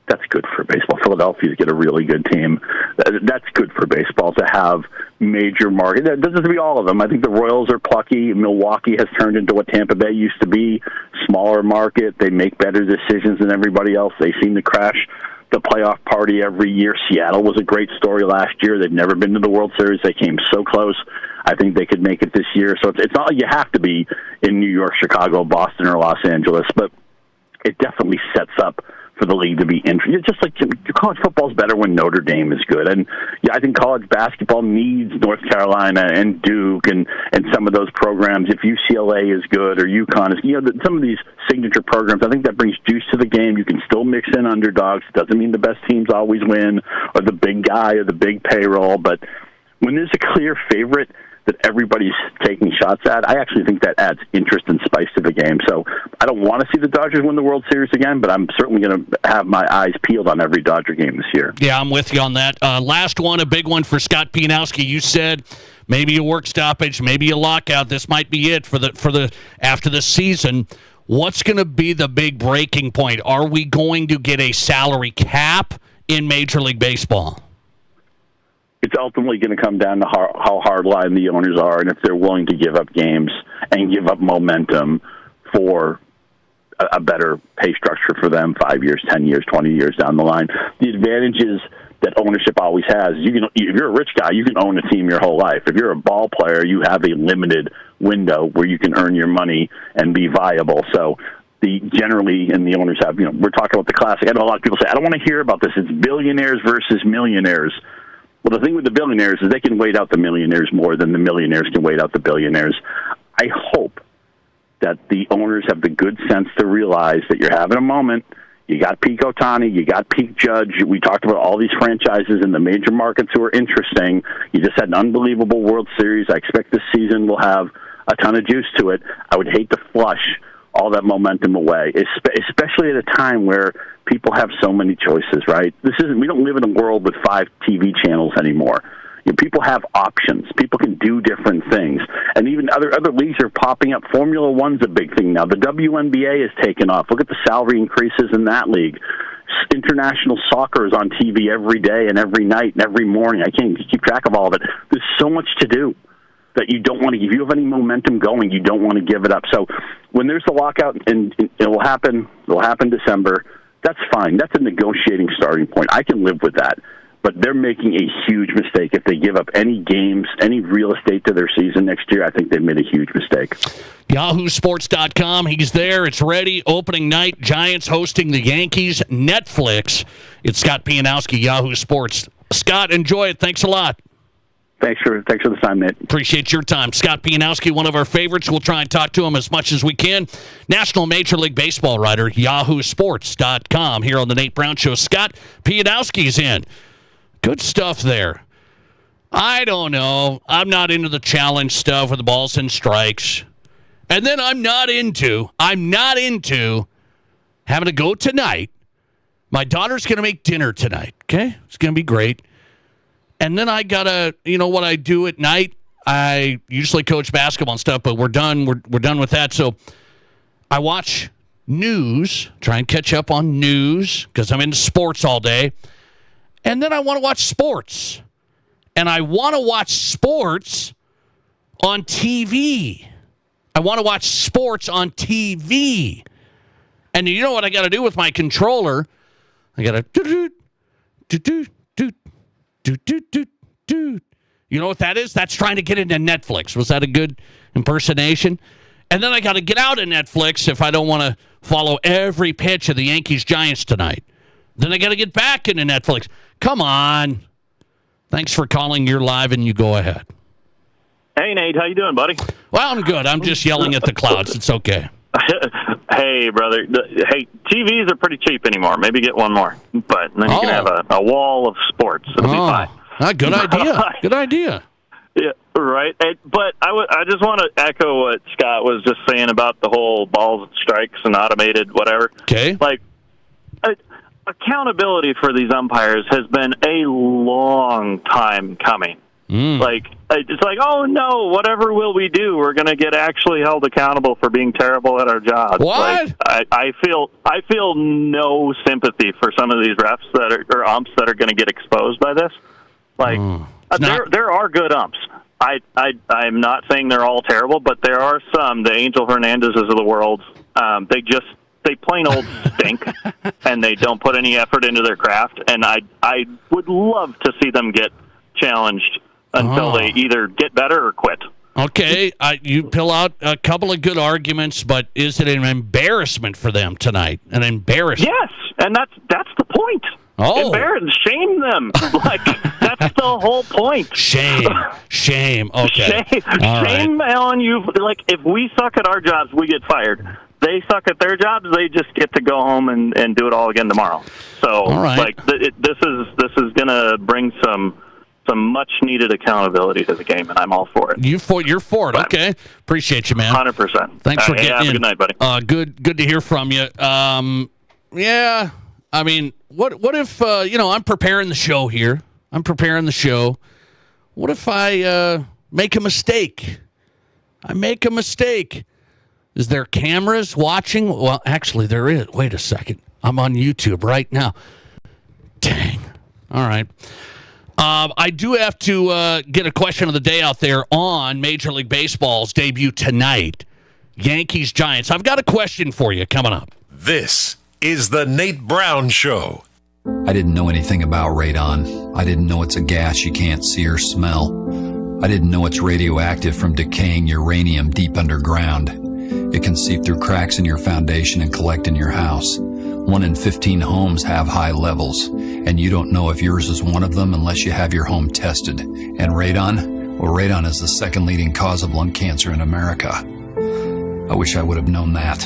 That's good for baseball. Philadelphia's got a really good team. That's good for baseball to have major market. That doesn't have to be all of them. I think the Royals are plucky. Milwaukee has turned into what Tampa Bay used to be. Smaller market. They make better decisions than everybody else. They seem to crash the playoff party every year. Seattle was a great story last year. They've never been to the World Series. They came so close. I think they could make it this year. So it's not like you have to be in New York, Chicago, Boston, or Los Angeles, but it definitely sets up for the league to be interesting. Just like college football is better when Notre Dame is good. And I think college basketball needs North Carolina and Duke and some of those programs. If UCLA is good or UConn is, some of these signature programs, I think that brings juice to the game. You can still mix in underdogs. It doesn't mean the best teams always win or the big guy or the big payroll. But when there's a clear favorite that everybody's taking shots at, I actually think that adds interest and spice to the game. So I don't want to see the Dodgers win the World Series again, but I'm certainly going to have my eyes peeled on every Dodger game this year. Yeah, I'm with you on that. Last one, a big one for Scott Pianowski. You said maybe a work stoppage, maybe a lockout. This might be it for the after the season. What's going to be the big breaking point? Are we going to get a salary cap in Major League Baseball? It's ultimately going to come down to how hardline the owners are and if they're willing to give up games and give up momentum for a better pay structure for them 5 years, 10 years, 20 years down the line. The advantages that ownership always has, if you're a rich guy, you can own a team your whole life. If you're a ball player, you have a limited window where you can earn your money and be viable. So generally, and the owners have, we're talking about the classic. I know a lot of people say, I don't want to hear about this. It's billionaires versus millionaires. Well, the thing with the billionaires is they can wait out the millionaires more than the millionaires can wait out the billionaires. I hope that the owners have the good sense to realize that you're having a moment. You got peak Ohtani, you got peak Judge. We talked about all these franchises in the major markets who are interesting. You just had an unbelievable World Series. I expect this season will have a ton of juice to it. I would hate to flush all that momentum away, especially at a time where people have so many choices, right? We don't live in a world with 5 TV channels anymore. People have options. People can do different things. And even other leagues are popping up. Formula One's a big thing now. The WNBA has taken off. Look at the salary increases in that league. International soccer is on TV every day and every night and every morning. I can't keep track of all of it. There's so much to do that you don't want to, if you have any momentum going, you don't want to give it up. So when there's the lockout, and it will happen December, that's fine. That's a negotiating starting point. I can live with that. But they're making a huge mistake. If they give up any games, any real estate to their season next year, I think they've made a huge mistake. YahooSports.com. He's there. It's ready. Opening night. Giants hosting the Yankees. Netflix. It's Scott Pianowski, Yahoo Sports. Scott, enjoy it. Thanks a lot. Thanks for the time, Nate. Appreciate your time. Scott Pianowski, one of our favorites. We'll try and talk to him as much as we can. National Major League Baseball writer, YahooSports.com. Here on the Nate Brown Show. Scott Pianowski's in. Good stuff there. I don't know. I'm not into the challenge stuff with the balls and strikes. And then I'm not into having to go tonight. My daughter's going to make dinner tonight, okay? It's going to be great. And then I got to, what I do at night? I usually coach basketball and stuff, but we're done. We're done with that. So I watch news, try and catch up on news because I'm into sports all day. And then I want to watch sports. And I want to watch sports on TV. And you know what I got to do with my controller? I got to You know what that is? That's trying to get into Netflix. Was that a good impersonation? And then I got to get out of Netflix if I don't want to follow every pitch of the Yankees-Giants tonight. Then I got to get back into Netflix. Come on. Thanks for calling. You're live, and you go ahead. Hey, Nate. How you doing, buddy? Well, I'm good. I'm just yelling at the clouds. It's okay. Hey, brother. Hey, TVs are pretty cheap anymore. Maybe get one more. But then you can have a wall of sports. It'll be fine. Good idea. Good idea. Yeah, right. But I just want to echo what Scott was just saying about the whole balls and strikes and automated whatever. Okay. Accountability for these umpires has been a long time coming. It's like, oh no, whatever will we do? We're going to get actually held accountable for being terrible at our jobs. What? I feel no sympathy for some of these refs or umps that are going to get exposed by this. There are good umps. I'm not saying they're all terrible, but there are some. The Angel Hernandezes of the world, they plain old stink, and they don't put any effort into their craft. And I would love to see them get challenged until they either get better or quit. Okay, you pull out a couple of good arguments, but is it an embarrassment for them tonight? An embarrassment? Yes, and that's the point. Oh. Shame them. That's the whole point. Shame. Okay. Shame on you. If we suck at our jobs, we get fired. They suck at their jobs, they just get to go home and do it all again tomorrow. So, this is going to bring some much needed accountability to the game, and I'm all for it. You're for it. Okay. Appreciate you, man. 100%. Thanks for getting in. Have a good night, buddy. Good to hear from you. Yeah. I mean, what if I'm preparing the show here. What if I make a mistake? Is there cameras watching? Well, actually, there is. Wait a second. I'm on YouTube right now. Dang. All right. I do have to get a question of the day out there on Major League Baseball's debut tonight. Yankees-Giants. I've got a question for you coming up. This is the Nate Brown Show. I didn't know anything about radon. I didn't know it's a gas you can't see or smell. I didn't know it's radioactive from decaying uranium deep underground. It can seep through cracks in your foundation and collect in your house. 1 in 15 homes have high levels, and you don't know if yours is one of them unless you have your home tested. And radon? Well, radon is the second leading cause of lung cancer in America. I wish I would have known that.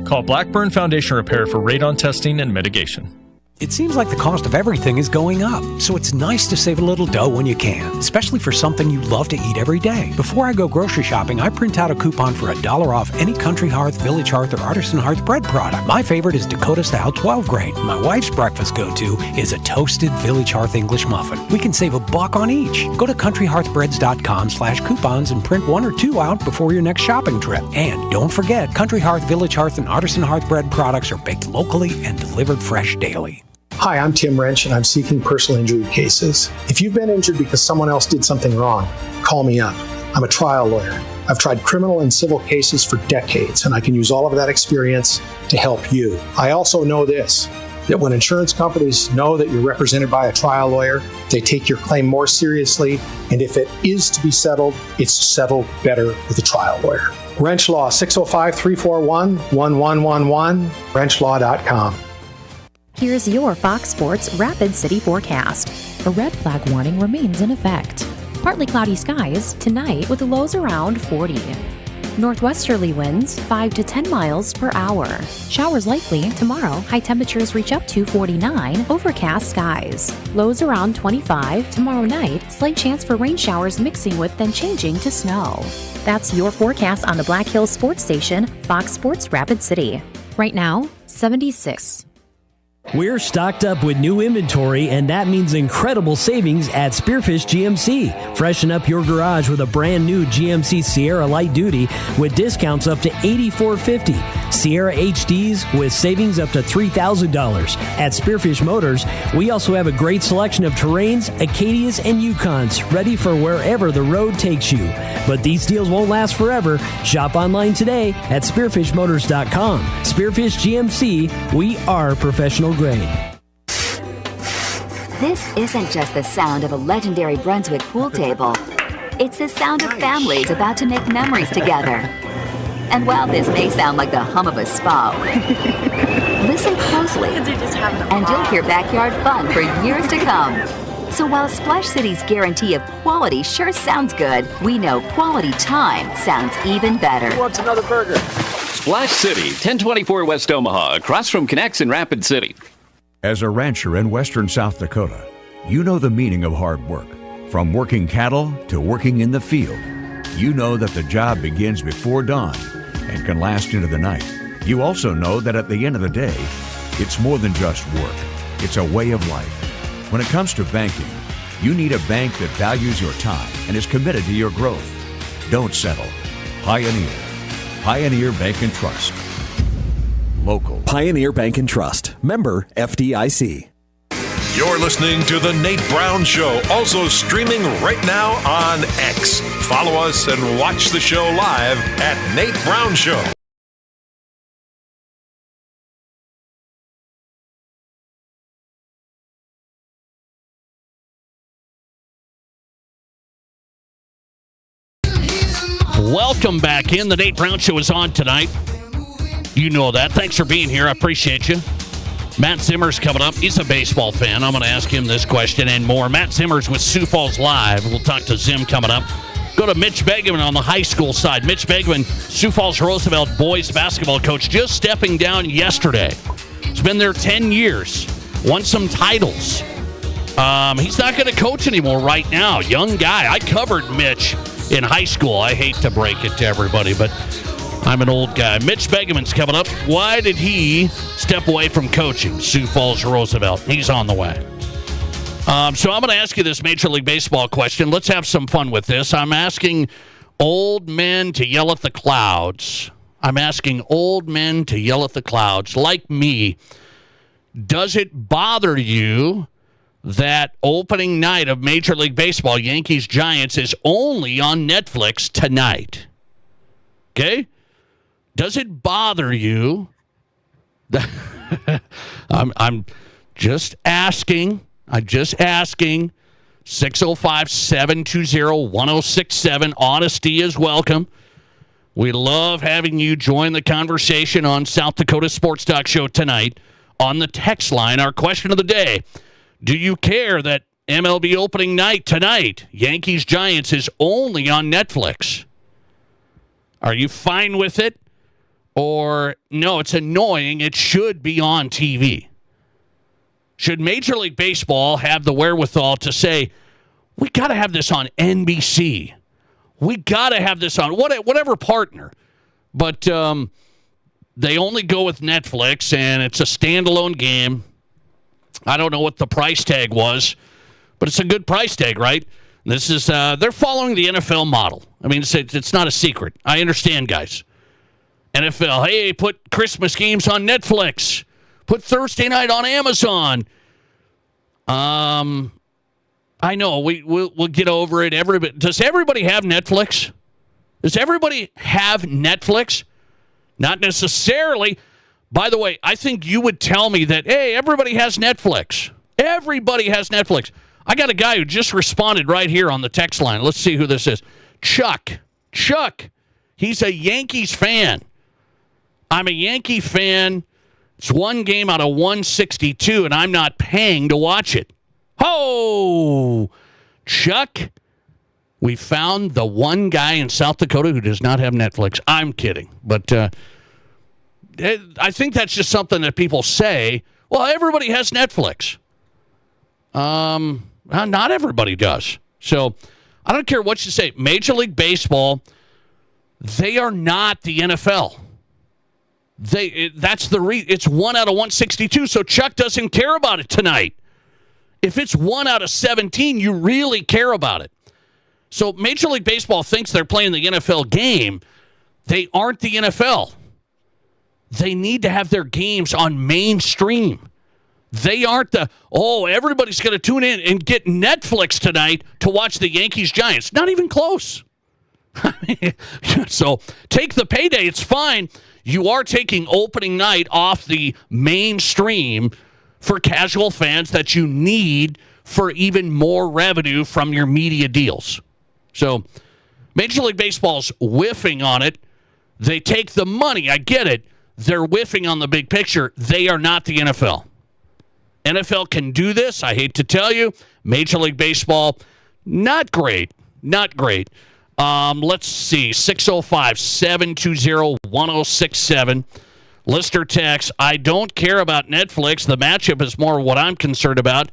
Call Blackburn Foundation Repair for radon testing and mitigation. It seems like the cost of everything is going up, so it's nice to save a little dough when you can, especially for something you love to eat every day. Before I go grocery shopping, I print out a coupon for $1 off any Country Hearth, Village Hearth, or Artisan Hearth bread product. My favorite is Dakota Style 12 grain. My wife's breakfast go-to is a toasted Village Hearth English muffin. We can save $1 on each. Go to countryhearthbreads.com/coupons and print 1 or 2 out before your next shopping trip. And don't forget, Country Hearth, Village Hearth, and Artisan Hearth bread products are baked locally and delivered fresh daily. Hi, I'm Tim Wrench, and I'm seeking personal injury cases. If you've been injured because someone else did something wrong, call me up. I'm a trial lawyer. I've tried criminal and civil cases for decades, and I can use all of that experience to help you. I also know this, that when insurance companies know that you're represented by a trial lawyer, they take your claim more seriously, and if it is to be settled, it's settled better with a trial lawyer. Wrench Law, 605-341-1111, wrenchlaw.com. Here's your Fox Sports Rapid City forecast. A red flag warning remains in effect. Partly cloudy skies tonight with lows around 40. Northwesterly winds 5 to 10 miles per hour. Showers likely tomorrow. High temperatures reach up to 49. Overcast skies. Lows around 25. Tomorrow night, slight chance for rain showers mixing with then changing to snow. That's your forecast on the Black Hills Sports Station, Fox Sports Rapid City. Right now, 76. We're stocked up with new inventory, and that means incredible savings at Spearfish GMC. Freshen up your garage with a brand new GMC Sierra Light Duty with discounts up to $84.50. Sierra HDs with savings up to $3,000. At Spearfish Motors, we also have a great selection of Terrains, Acadias, and Yukons ready for wherever the road takes you. But these deals won't last forever. Shop online today at SpearfishMotors.com. Spearfish GMC, we are professional grade. This isn't just the sound of a legendary Brunswick pool table. It's the sound of families about to make memories together. And while this may sound like the hum of a spa, listen closely, and you'll hear backyard fun for years to come. So while Splash City's guarantee of quality sure sounds good, we know quality time sounds even better. Who wants another burger? Splash City, 1024 West Omaha, across from Connects in Rapid City. As a rancher in western South Dakota, you know the meaning of hard work. From working cattle to working in the field, you know that the job begins before dawn and can last into the night. You also know that at the end of the day, it's more than just work. It's a way of life. When it comes to banking, you need a bank that values your time and is committed to your growth. Don't settle. Pioneer. Pioneer Bank and Trust. Local. Pioneer Bank and Trust. Member FDIC. You're listening to The Nate Brown Show, also streaming right now on X. Follow us and watch the show live at Nate Brown Show. Welcome back in. The Nate Brown Show is on tonight. You know that. Thanks for being here. I appreciate you. Matt Zimmer's coming up. He's a baseball fan. I'm going to ask him this question and more. Matt Zimmer's with Sioux Falls Live. We'll talk to Zim coming up. Go to Mitch Begeman on the high school side. Mitch Begeman, Sioux Falls Roosevelt boys basketball coach, just stepping down yesterday. He's been there 10 years. Won some titles. He's not going to coach anymore right now. Young guy. I covered Mitch in high school. I hate to break it to everybody, but I'm an old guy. Mitch Begeman's coming up. Why did he step away from coaching Sioux Falls Roosevelt? He's on the way. So I'm going to ask you this Major League Baseball question. Let's have some fun with this. I'm asking old men to yell at the clouds. I'm asking old men to yell at the clouds, like me. Does it bother you that opening night of Major League Baseball, Yankees-Giants, is only on Netflix tonight? Okay? Does it bother you? I'm just asking. 605-720-1067. Honesty is welcome. We love having you join the conversation on South Dakota Sports Talk Show tonight. On the text line, our question of the day, do you care that MLB opening night tonight, Yankees-Giants, is only on Netflix? Are you fine with it? Or, no, it's annoying. It should be on TV. Should Major League Baseball have the wherewithal to say, we got to have this on NBC. We got to have this on whatever partner. But they only go with Netflix, and it's a standalone game. I don't know what the price tag was, but it's a good price tag, right? This is they're following the NFL model. I mean, it's not a secret. I understand, guys. NFL, hey, put Christmas games on Netflix. Put Thursday night on Amazon. I know we'll get over it. Does everybody have Netflix? Does everybody have Netflix? Not necessarily. By the way, I think you would tell me that, hey, everybody has Netflix. Everybody has Netflix. I got a guy who just responded right here on the text line. Let's see who this is. Chuck. He's a Yankees fan. I'm a Yankee fan. It's one game out of 162, and I'm not paying to watch it. Oh, Chuck, we found the one guy in South Dakota who does not have Netflix. I'm kidding. But I think that's just something that people say. Well, everybody has Netflix. Not everybody does. So I don't care what you say. Major League Baseball, they are not the NFL. It's 1 out of 162, so Chuck doesn't care about it tonight. If it's 1 out of 17, you really care about it. So Major League Baseball thinks they're playing the NFL game. They aren't the NFL. They need to have their games on mainstream. They aren't everybody's going to tune in and get Netflix tonight to watch the Yankees-Giants. Not even close. So take the payday. It's fine. You are taking opening night off the mainstream for casual fans that you need for even more revenue from your media deals. So Major League Baseball's whiffing on it. They take the money. I get it. They're whiffing on the big picture. They are not the NFL. NFL can do this. I hate to tell you. Major League Baseball, not great. Not great. Let's see. 605-720-1067. Listener text, I don't care about Netflix. The matchup is more what I'm concerned about.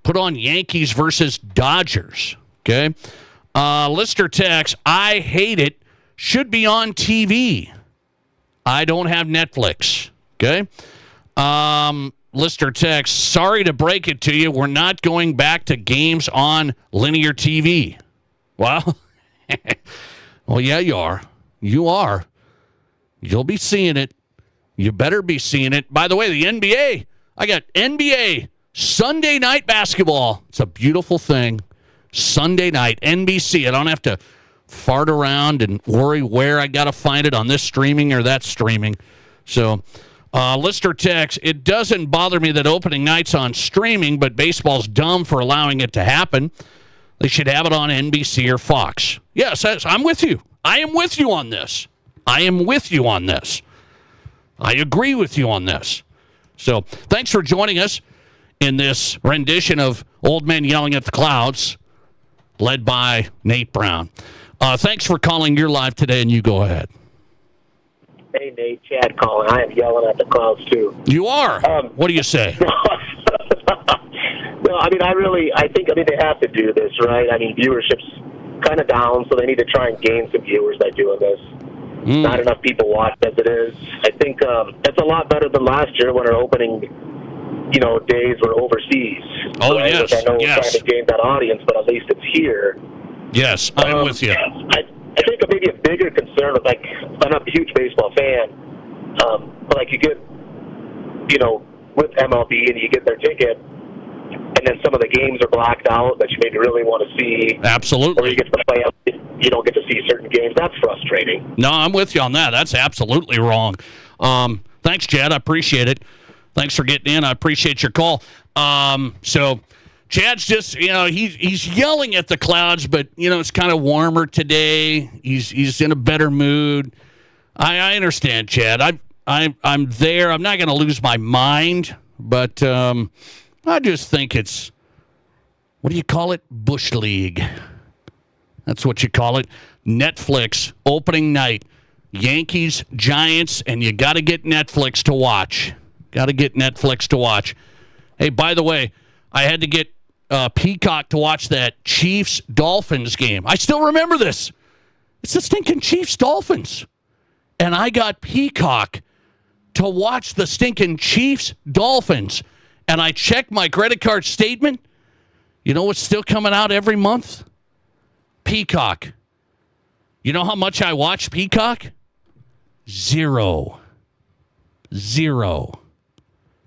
Put on Yankees versus Dodgers. Okay? Listener text, I hate it. Should be on TV. I don't have Netflix. Okay? Listener text, sorry to break it to you. We're not going back to games on linear TV. Well, well, yeah, you are. You are. You'll be seeing it. You better be seeing it. By the way, the NBA, I got NBA Sunday night basketball. It's a beautiful thing. Sunday night, NBC. I don't have to fart around and worry where I got to find it on this streaming or that streaming. So, listener text, it doesn't bother me that opening night's on streaming, but baseball's dumb for allowing it to happen. They should have it on NBC or Fox. Yes, I'm with you. I am with you on this. I agree with you on this. So thanks for joining us in this rendition of Old Men Yelling at the Clouds, led by Nate Brown. Thanks for calling. You're live today, and you go ahead. Hey, Nate, Chad calling. I am yelling at the clouds, too. You are? What do you say? No, I think they have to do this, right? I mean, viewership's kind of down, so they need to try and gain some viewers by doing this. Not enough people watch as it is. I think it's a lot better than last year when our opening, days were overseas. Oh, right? yes. Which I know we're trying to gain that audience, but at least it's here. Yes, I'm with you. I think maybe a bigger concern with, I'm not a huge baseball fan, but you get, with MLB and you get their ticket, and then some of the games are blacked out that you maybe really want to see. Absolutely. Or you get to the playoffs, you don't get to see certain games. That's frustrating. No, I'm with you on that. That's absolutely wrong. Thanks, Chad. I appreciate it. Thanks for getting in. I appreciate your call. So Chad's just, he's yelling at the clouds, but, it's kind of warmer today. He's in a better mood. I understand, Chad. I'm there. I'm not going to lose my mind, but I just think it's, what do you call it? Bush League. That's what you call it. Netflix, opening night. Yankees, Giants, and you got to get Netflix to watch. Hey, by the way, I had to get Peacock to watch that Chiefs-Dolphins game. I still remember this. It's the stinking Chiefs-Dolphins. And I got Peacock to watch the stinking Chiefs-Dolphins. And I checked my credit card statement. You know what's still coming out every month? Peacock. You know how much I watch Peacock? Zero.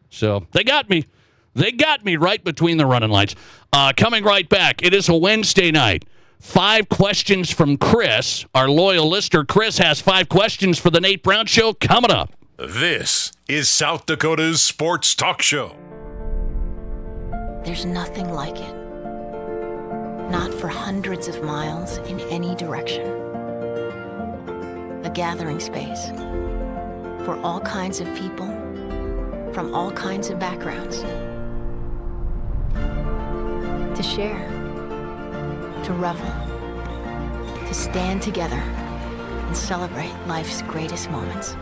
So they got me. They got me right between the running lights. Coming right back, it is a Wednesday night. 5 questions from Chris. Our loyal listener, Chris, has 5 questions for the Nate Brown Show coming up. This is South Dakota's Sports Talk Show. There's nothing like it. Not for hundreds of miles in any direction. A gathering space for all kinds of people from all kinds of backgrounds. To share, to revel, to stand together and celebrate life's greatest moments.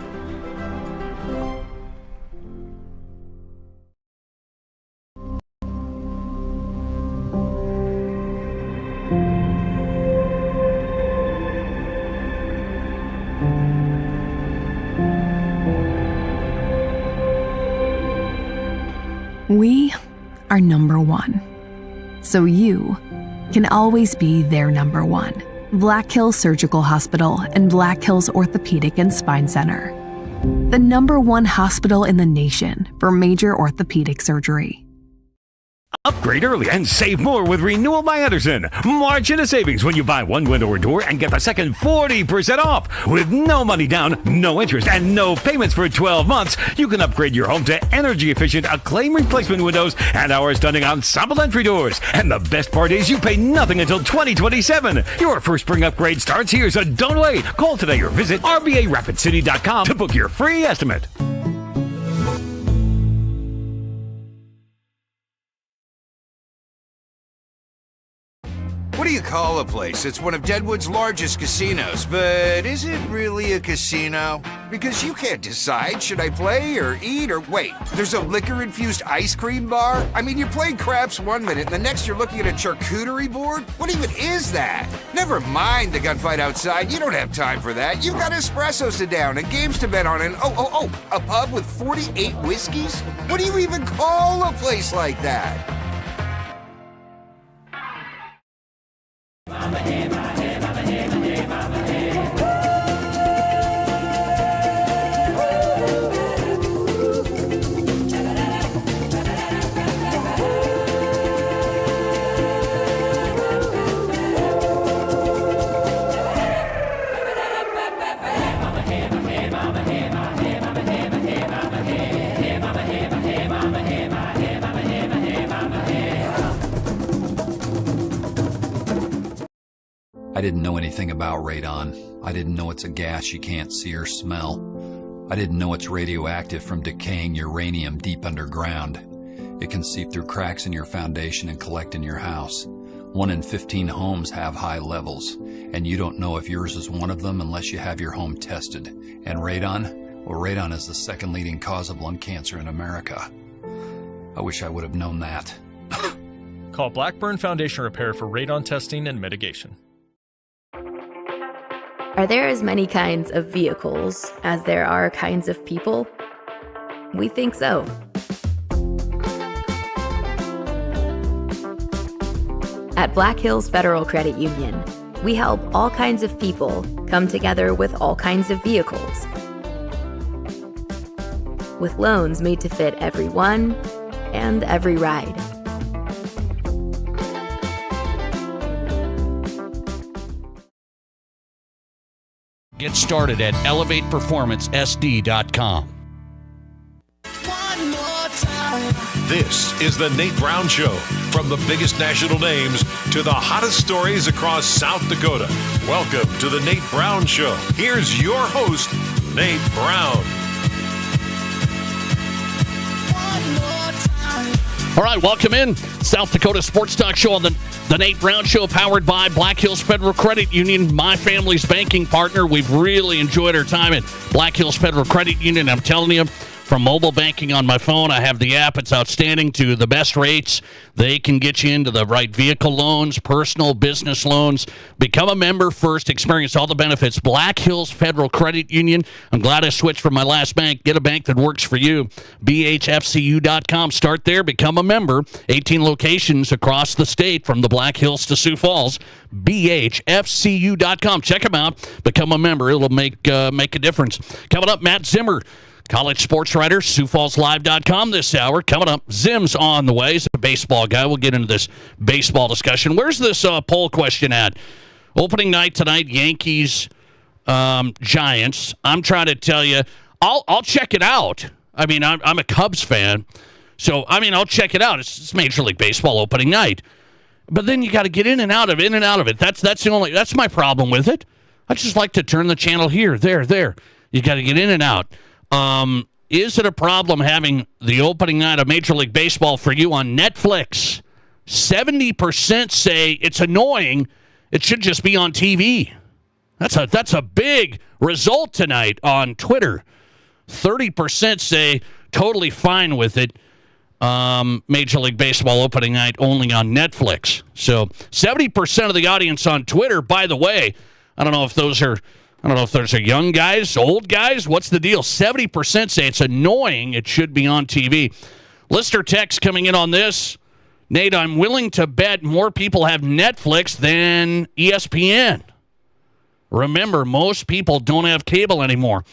We are number one. So you can always be their number one. Black Hills Surgical Hospital and Black Hills Orthopedic and Spine Center. The number one hospital in the nation for major orthopedic surgery. Upgrade early and save more with Renewal by Andersen. March into savings when you buy one window or door and get the second 40% off. With no money down, no interest, and no payments for 12 months, you can upgrade your home to energy-efficient acclaim replacement windows and our stunning ensemble entry doors. And the best part is you pay nothing until 2027. Your first spring upgrade starts here, so don't wait. Call today or visit RBARapidCity.com to book your free estimate. What do you call a place that's one of Deadwood's largest casinos, but is it really a casino? Because you can't decide, should I play or eat or wait, there's a liquor-infused ice cream bar? I mean, you're playing craps one minute, and the next you're looking at a charcuterie board? What even is that? Never mind the gunfight outside, you don't have time for that. You've got espressos to down and games to bet on and a pub with 48 whiskeys? What do you even call a place like that? I didn't know anything about radon. I didn't know it's a gas you can't see or smell. I didn't know it's radioactive from decaying uranium deep underground. It can seep through cracks in your foundation and collect in your house. 1 in 15 homes have high levels, and you don't know if yours is one of them unless you have your home tested. And radon? Well, radon is the second leading cause of lung cancer in America. I wish I would have known that. Call Blackburn Foundation Repair for radon testing and mitigation. Are there as many kinds of vehicles as there are kinds of people? We think so. At Black Hills Federal Credit Union, we help all kinds of people come together with all kinds of vehicles. With loans made to fit everyone and every ride. Get started at elevateperformancesd.com. One more time. This is the Nate Brown Show. From the biggest national names to the hottest stories across South Dakota. Welcome to the Nate Brown Show. Here's your host, Nate Brown. All right, welcome in. South Dakota Sports Talk Show on the Nate Brown Show, powered by Black Hills Federal Credit Union, my family's banking partner. We've really enjoyed our time at Black Hills Federal Credit Union. I'm telling you, from mobile banking on my phone, I have the app. It's outstanding, to the best rates. They can get you into the right vehicle loans, personal, business loans. Become a member first. Experience all the benefits. Black Hills Federal Credit Union. I'm glad I switched from my last bank. Get a bank that works for you. BHFCU.com. Start there. Become a member. 18 locations across the state, from the Black Hills to Sioux Falls. BHFCU.com. Check them out. Become a member. It'll make a difference. Coming up, Matt Zimmer, college sports writer, SiouxFallsLive.com this hour. Coming up, Zim's on the way. He's a baseball guy. We'll get into this baseball discussion. Where's this poll question at? Opening night tonight, Yankees, Giants. I'm trying to tell you, I'll check it out. I mean, I'm a Cubs fan, so I'll check it out. It's Major League Baseball opening night, but then you got to get in and out of it. That's my problem with it. I just like to turn the channel here, there. You got to get in and out. Is it a problem having the opening night of Major League Baseball for you on Netflix? 70% say it's annoying. It should just be on TV. That's a big result tonight on Twitter. 30% say totally fine with it. Major League Baseball opening night only on Netflix. So 70% of the audience on Twitter, by the way, I don't know if those are young guys, old guys. What's the deal? 70% say it's annoying. It should be on TV. Listener text coming in on this. Nate, I'm willing to bet more people have Netflix than ESPN. Remember, most people don't have cable anymore.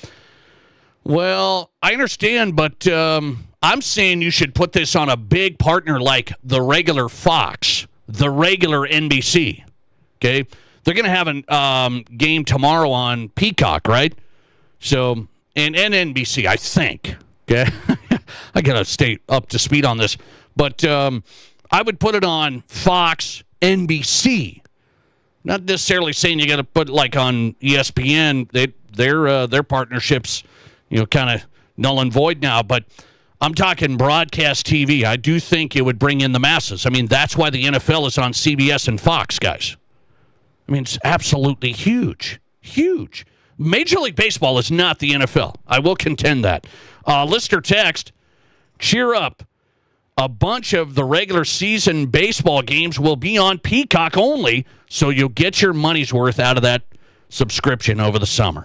Well, I understand, but I'm saying you should put this on a big partner like the regular Fox, the regular NBC. Okay? They're going to have a game tomorrow on Peacock, right? So, and NBC, I think. Okay, I got to stay up to speed on this, but I would put it on Fox, NBC. Not necessarily saying you got to put like on ESPN. Their partnerships, kind of null and void now. But I'm talking broadcast TV. I do think it would bring in the masses. I mean, that's why the NFL is on CBS and Fox, guys. I mean, it's absolutely huge. Huge. Major League Baseball is not the NFL. I will contend that. Listener text, cheer up. A bunch of the regular season baseball games will be on Peacock only, so you'll get your money's worth out of that subscription over the summer.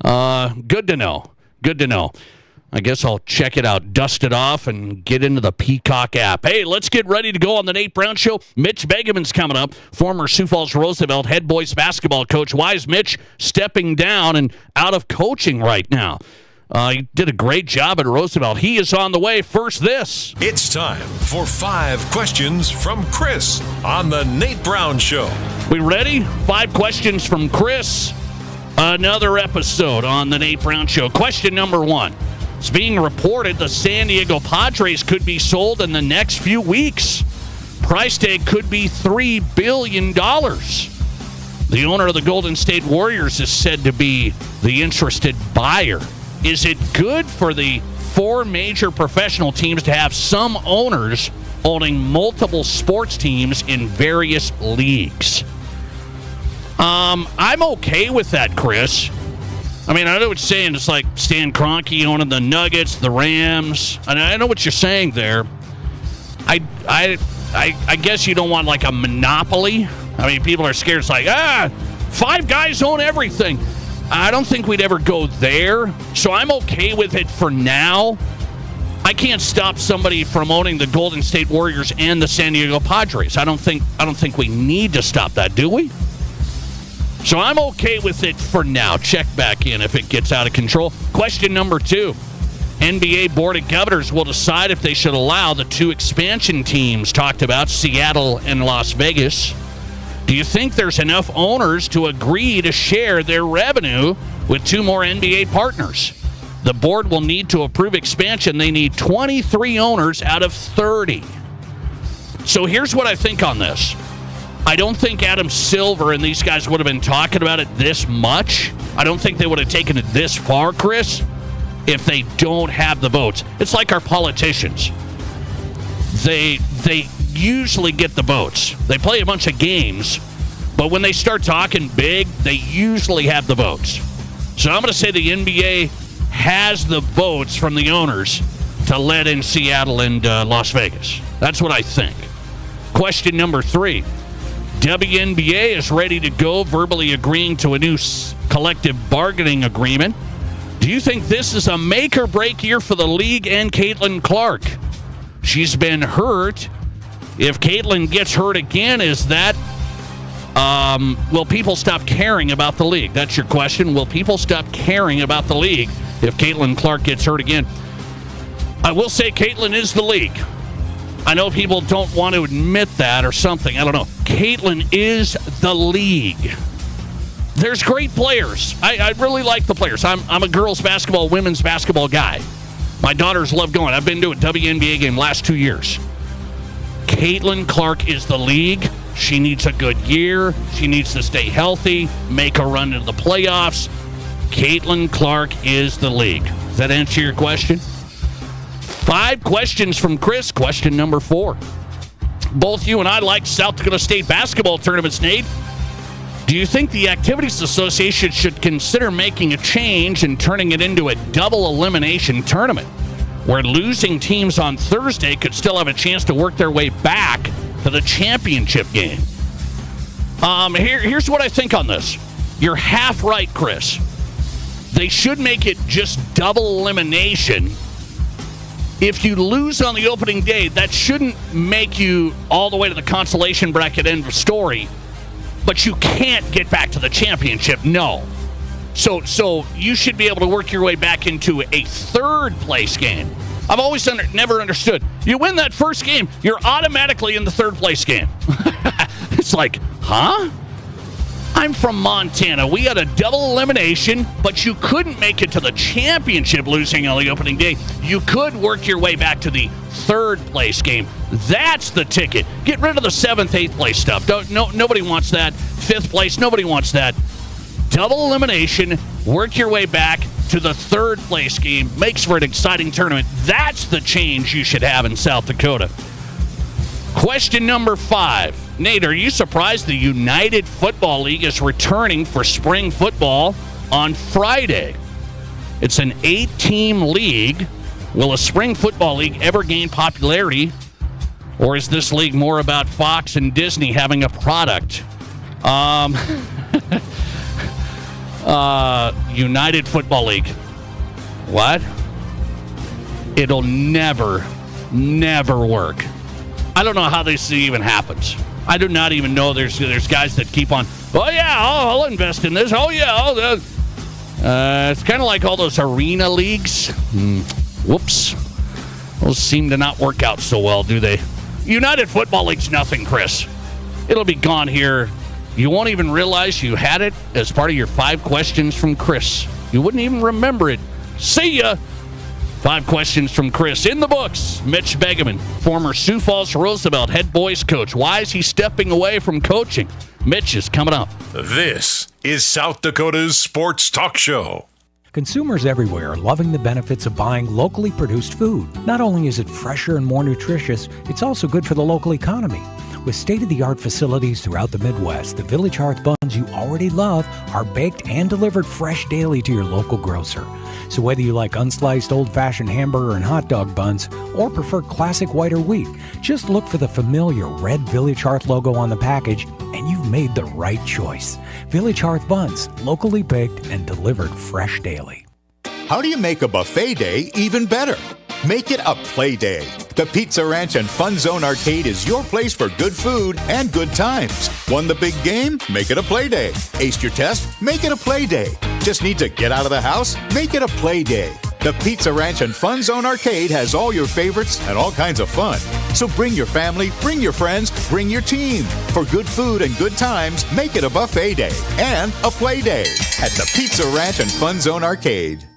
Good to know. Good to know. I guess I'll check it out, dust it off, and get into the Peacock app. Hey, let's get ready to go on the Nate Brown Show. Mitch Begeman's coming up, former Sioux Falls Roosevelt head boys basketball coach. Why is Mitch stepping down and out of coaching right now? He did a great job at Roosevelt. He is on the way. First, this. It's time for 5 questions from Chris on the Nate Brown Show. We ready? 5 questions from Chris. Another episode on the Nate Brown Show. Question number 1. It's being reported the San Diego Padres could be sold in the next few weeks. Price tag could be $3 billion. The owner of the Golden State Warriors is said to be the interested buyer. Is it good for the 4 major professional teams to have some owners owning multiple sports teams in various leagues? I'm okay with that, Chris. I mean, I know what you're saying. It's like Stan Kroenke owning the Nuggets, the Rams. I know what you're saying there. I guess you don't want like a monopoly. I mean, people are scared. It's like, 5 guys own everything. I don't think we'd ever go there. So I'm okay with it for now. I can't stop somebody from owning the Golden State Warriors and the San Diego Padres. I don't think we need to stop that, do we? So I'm okay with it for now. Check back in if it gets out of control. Question number 2. NBA Board of Governors will decide if they should allow the 2 expansion teams talked about, Seattle and Las Vegas. Do you think there's enough owners to agree to share their revenue with 2 more NBA partners? The board will need to approve expansion. They need 23 owners out of 30. So here's what I think on this. I don't think Adam Silver and these guys would have been talking about it this much. I don't think they would have taken it this far, Chris, if they don't have the votes. It's like our politicians. They usually get the votes. They play a bunch of games, but when they start talking big, they usually have the votes. So I'm going to say the NBA has the votes from the owners to let in Seattle and Las Vegas. That's what I think. Question number 3. WNBA is ready to go, verbally agreeing to a new collective bargaining agreement. Do you think this is a make-or-break year for the league and Caitlin Clark? She's been hurt. If Caitlin gets hurt again, is that... will people stop caring about the league? That's your question. Will people stop caring about the league if Caitlin Clark gets hurt again? I will say Caitlin is the league. I know people don't want to admit that or something. I don't know. Caitlin is the league. There's great players. I really like the players. I'm a girls basketball, women's basketball guy. My daughters love going. I've been to a WNBA game last 2 years. Caitlin Clark is the league. She needs a good year. She needs to stay healthy, make a run into the playoffs. Caitlin Clark is the league. Does that answer your question? 5 questions from Chris. Question number 4. Both you and I like South Dakota State basketball tournaments, Nate. Do you think the Activities Association should consider making a change and turning it into a double elimination tournament, where losing teams on Thursday could still have a chance to work their way back to the championship game? Here's what I think on this. You're half right, Chris. They should make it just double elimination. If you lose on the opening day, that shouldn't make you all the way to the consolation bracket, end of story. But you can't get back to the championship, no. So you should be able to work your way back into a third place game. I've always never understood. You win that first game, you're automatically in the third place game. It's like, huh? I'm from Montana. We had a double elimination, but you couldn't make it to the championship losing on the opening day. You could work your way back to the third place game. That's the ticket. Get rid of the 7th, 8th place stuff. Nobody wants that. 5th place, nobody wants that. Double elimination, work your way back to the third place game. Makes for an exciting tournament. That's the change you should have in South Dakota. Question number 5. Nate, are you surprised the United Football League is returning for spring football on Friday? It's an 8-team league. Will a spring football league ever gain popularity? Or is this league more about Fox and Disney having a product? United Football League. What? It'll never work. I don't know how this even happens. I do not even know there's guys that keep on, oh, yeah, I'll invest in this. Oh, yeah. It's kind of like all those arena leagues. Whoops. Those seem to not work out so well, do they? United Football League's nothing, Chris. It'll be gone here. You won't even realize you had it as part of your 5 questions from Chris. You wouldn't even remember it. See ya. 5 questions from Chris in the books. Mitch Begeman, former Sioux Falls Roosevelt head boys coach. Why is he stepping away from coaching? Mitch is coming up. This is South Dakota's Sports Talk Show. Consumers everywhere are loving the benefits of buying locally produced food. Not only is it fresher and more nutritious, it's also good for the local economy. With state-of-the-art facilities throughout the Midwest, the Village Hearth buns you already love are baked and delivered fresh daily to your local grocer. So whether you like unsliced old-fashioned hamburger and hot dog buns or prefer classic white or wheat, just look for the familiar red Village Hearth logo on the package and you've made the right choice. Village Hearth buns, locally baked and delivered fresh daily. How do you make a buffet day even better? Make it a play day. The Pizza Ranch and Fun Zone Arcade is your place for good food and good times. Won the big game? Make it a play day. Aced your test? Make it a play day. Just need to get out of the house? Make it a play day. The Pizza Ranch and Fun Zone Arcade has all your favorites and all kinds of fun. So bring your family, bring your friends, bring your team. For good food and good times, make it a buffet day and a play day at the Pizza Ranch and Fun Zone Arcade.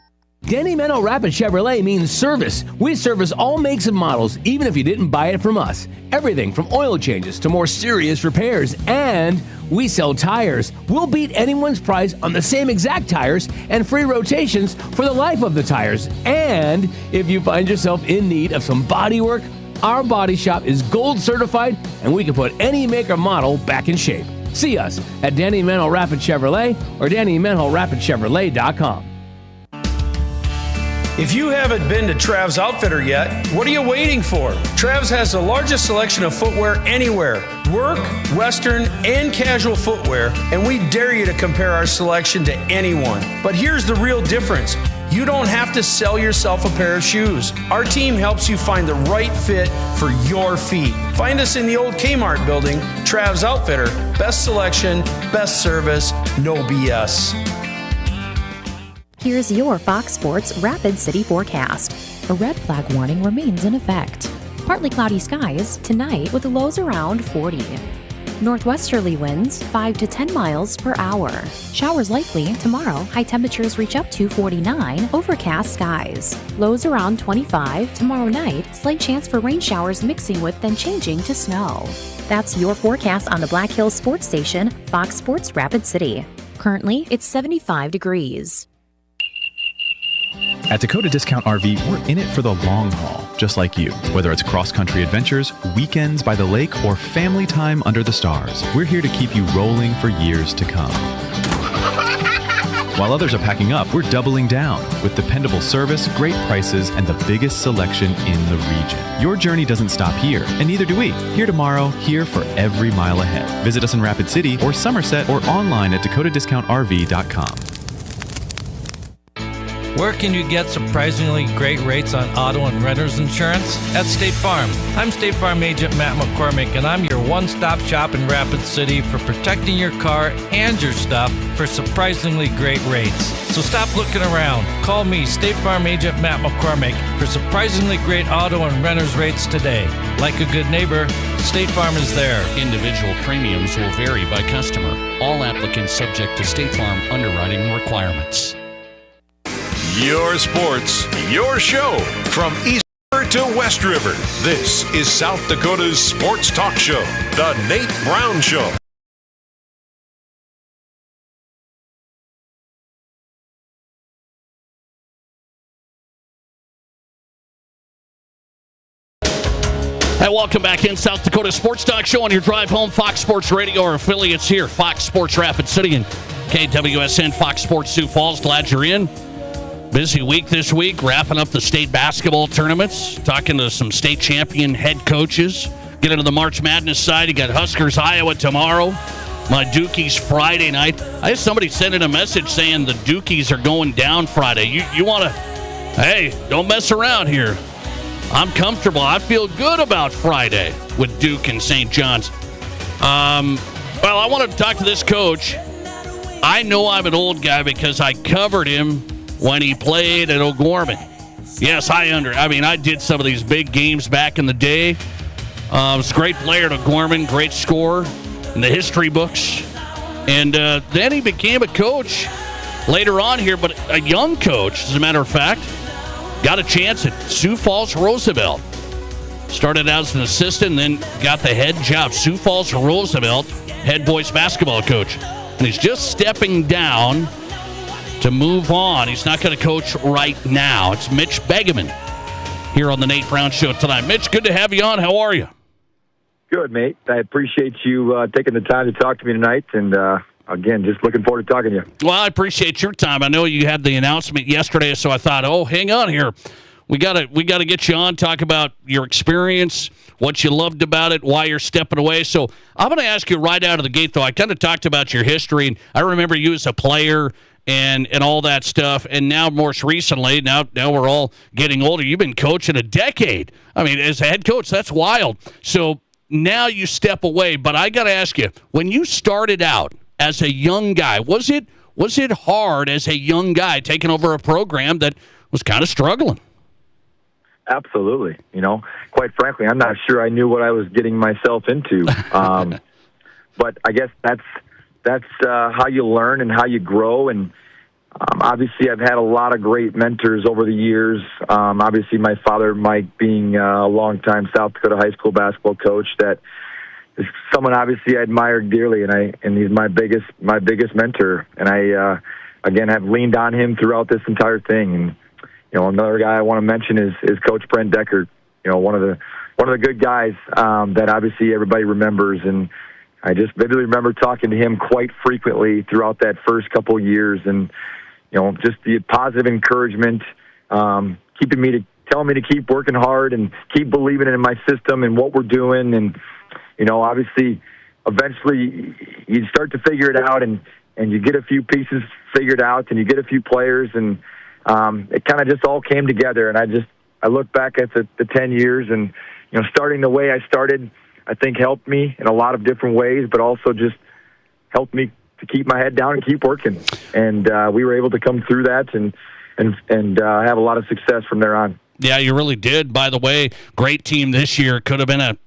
Danny Meno Rapid Chevrolet means service. We service all makes and models, even if you didn't buy it from us. Everything from oil changes to more serious repairs. And we sell tires. We'll beat anyone's price on the same exact tires and free rotations for the life of the tires. And if you find yourself in need of some body work, our body shop is gold certified and we can put any make or model back in shape. See us at Danny Meno Rapid Chevrolet or DannyMenoRapidChevrolet.com. If you haven't been to Trav's Outfitter yet, what are you waiting for? Trav's has the largest selection of footwear anywhere. Work, Western, and casual footwear, and we dare you to compare our selection to anyone. But here's the real difference. You don't have to sell yourself a pair of shoes. Our team helps you find the right fit for your feet. Find us in the old Kmart building, Trav's Outfitter. Best selection, best service, no BS. Here's your Fox Sports Rapid City forecast. A red flag warning remains in effect. Partly cloudy skies tonight with lows around 40. Northwesterly winds 5 to 10 miles per hour. Showers likely tomorrow. High temperatures reach up to 49. Overcast skies. Lows around 25. Tomorrow night, slight chance for rain showers mixing with then changing to snow. That's your forecast on the Black Hills Sports Station, Fox Sports Rapid City. Currently, it's 75 degrees. At Dakota Discount RV, we're in it for the long haul, just like you. Whether it's cross-country adventures, weekends by the lake, or family time under the stars, we're here to keep you rolling for years to come. While others are packing up, we're doubling down with dependable service, great prices, and the biggest selection in the region. Your journey doesn't stop here, and neither do we. Here tomorrow, here for every mile ahead. Visit us in Rapid City or Somerset or online at DakotaDiscountRV.com. Where can you get surprisingly great rates on auto and renter's insurance? At State Farm. I'm State Farm Agent Matt McCormick, and I'm your one-stop shop in Rapid City for protecting your car and your stuff for surprisingly great rates. So stop looking around. Call me, State Farm Agent Matt McCormick, for surprisingly great auto and renter's rates today. Like a good neighbor, State Farm is there. Individual premiums will vary by customer. All applicants subject to State Farm underwriting requirements. Your sports, your show. From East River to West River, this is South Dakota's sports talk show, The Nate Brown Show. Hey, welcome back in South Dakota Sports Talk Show on your drive home. Fox Sports Radio, our affiliates here, Fox Sports Rapid City and KWSN Fox Sports Sioux Falls. Glad you're in. Busy week this week, wrapping up the state basketball tournaments, talking to some state champion head coaches. Get into the March Madness side. You got Huskers, Iowa tomorrow. My Dukies Friday night. I had somebody send in a message saying the Dukies are going down Friday. You want to, hey, don't mess around here. I'm comfortable. I feel good about Friday with Duke and St. John's. Well, I want to talk to this coach. I know I'm an old guy because I covered him when he played at O'Gorman. Yes, I did some of these big games back in the day. Was a great player at O'Gorman, great scorer in the history books. And then he became a coach later on here, but a young coach, as a matter of fact. Got a chance at Sioux Falls Roosevelt. Started out as an assistant, then got the head job. Sioux Falls Roosevelt, head boys basketball coach. And he's just stepping down to move on. He's not going to coach right now. It's Mitch Begeman here on the Nate Brown Show tonight. Mitch, good to have you on. How are you? Good, mate. I appreciate you taking the time to talk to me tonight. And, again, just looking forward to talking to you. Well, I appreciate your time. I know you had the announcement yesterday, so I thought, hang on here. We gotta get you on, talk about your experience, what you loved about it, why you're stepping away. So I'm going to ask you right out of the gate, though. I kind of talked about your history, and I remember you as a player and all that stuff. And now, most recently, now we're all getting older. You've been coaching a decade. I mean, as a head coach, that's wild. So now you step away. But I got to ask you, when you started out as a young guy, was it hard as a young guy taking over a program that was kind of struggling? Absolutely. Quite frankly, I'm not sure I knew what I was getting myself into. But I guess that's how you learn and how you grow. And Obviously, I've had a lot of great mentors over the years. Obviously, my father, Mike, being a longtime South Dakota high school basketball coach, that is someone obviously I admired dearly, and he's my biggest mentor. And I again have leaned on him throughout this entire thing. And another guy I want to mention is Coach Brent Decker. One of the good guys that obviously everybody remembers. And I just vividly remember talking to him quite frequently throughout that first couple of years, and just the positive encouragement, telling me to keep working hard and keep believing in my system and what we're doing. And obviously, eventually, you start to figure it out, and you get a few pieces figured out, and you get a few players, and it kind of just all came together. And I look back at the 10 years, and starting the way I started, I think helped me in a lot of different ways, but also just helped me to keep my head down and keep working. And we were able to come through that and have a lot of success from there on. Yeah, you really did. By the way, great team this year. Could have been a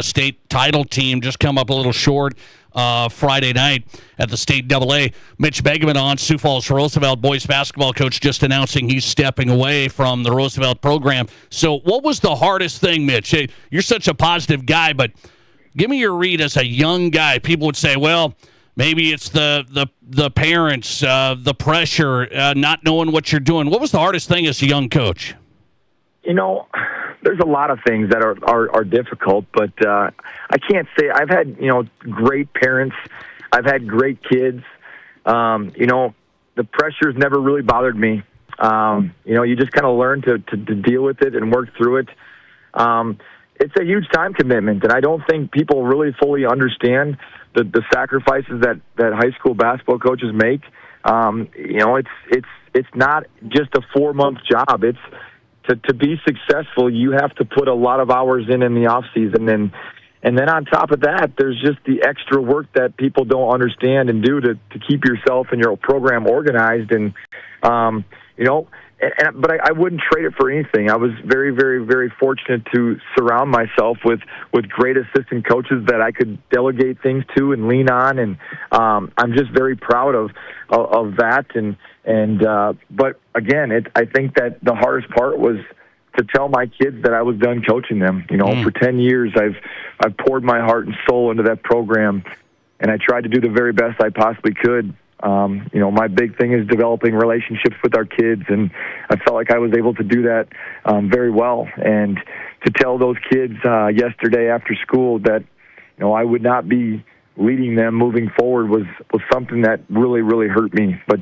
state title team. Just come up a little short Friday night at the state AA. Mitch Begeman on, Sioux Falls Roosevelt boys basketball coach, just announcing he's stepping away from the Roosevelt program. So, what was the hardest thing, Mitch? Hey, you're such a positive guy, but give me your read as a young guy. People would say, well, maybe it's the parents, the pressure, not knowing what you're doing. What was the hardest thing as a young coach? There's a lot of things that are difficult, but I can't say I've had, great parents. I've had great kids. The pressure's never really bothered me. You just kind of learn to deal with it and work through it. It's a huge time commitment, and I don't think people really fully understand the sacrifices that high school basketball coaches make. It's not just a 4-month job. It's to be successful, you have to put a lot of hours in the off season, and then on top of that, there's just the extra work that people don't understand and do to keep yourself and your program organized. And but I wouldn't trade it for anything. I was very, very, very fortunate to surround myself with great assistant coaches that I could delegate things to and lean on, and I'm just very proud of that. But again, I think that the hardest part was to tell my kids that I was done coaching them. For 10 years, I've poured my heart and soul into that program, and I tried to do the very best I possibly could. My big thing is developing relationships with our kids, and I felt like I was able to do that very well. And to tell those kids yesterday after school that I would not be leading them moving forward was something that really, really hurt me. But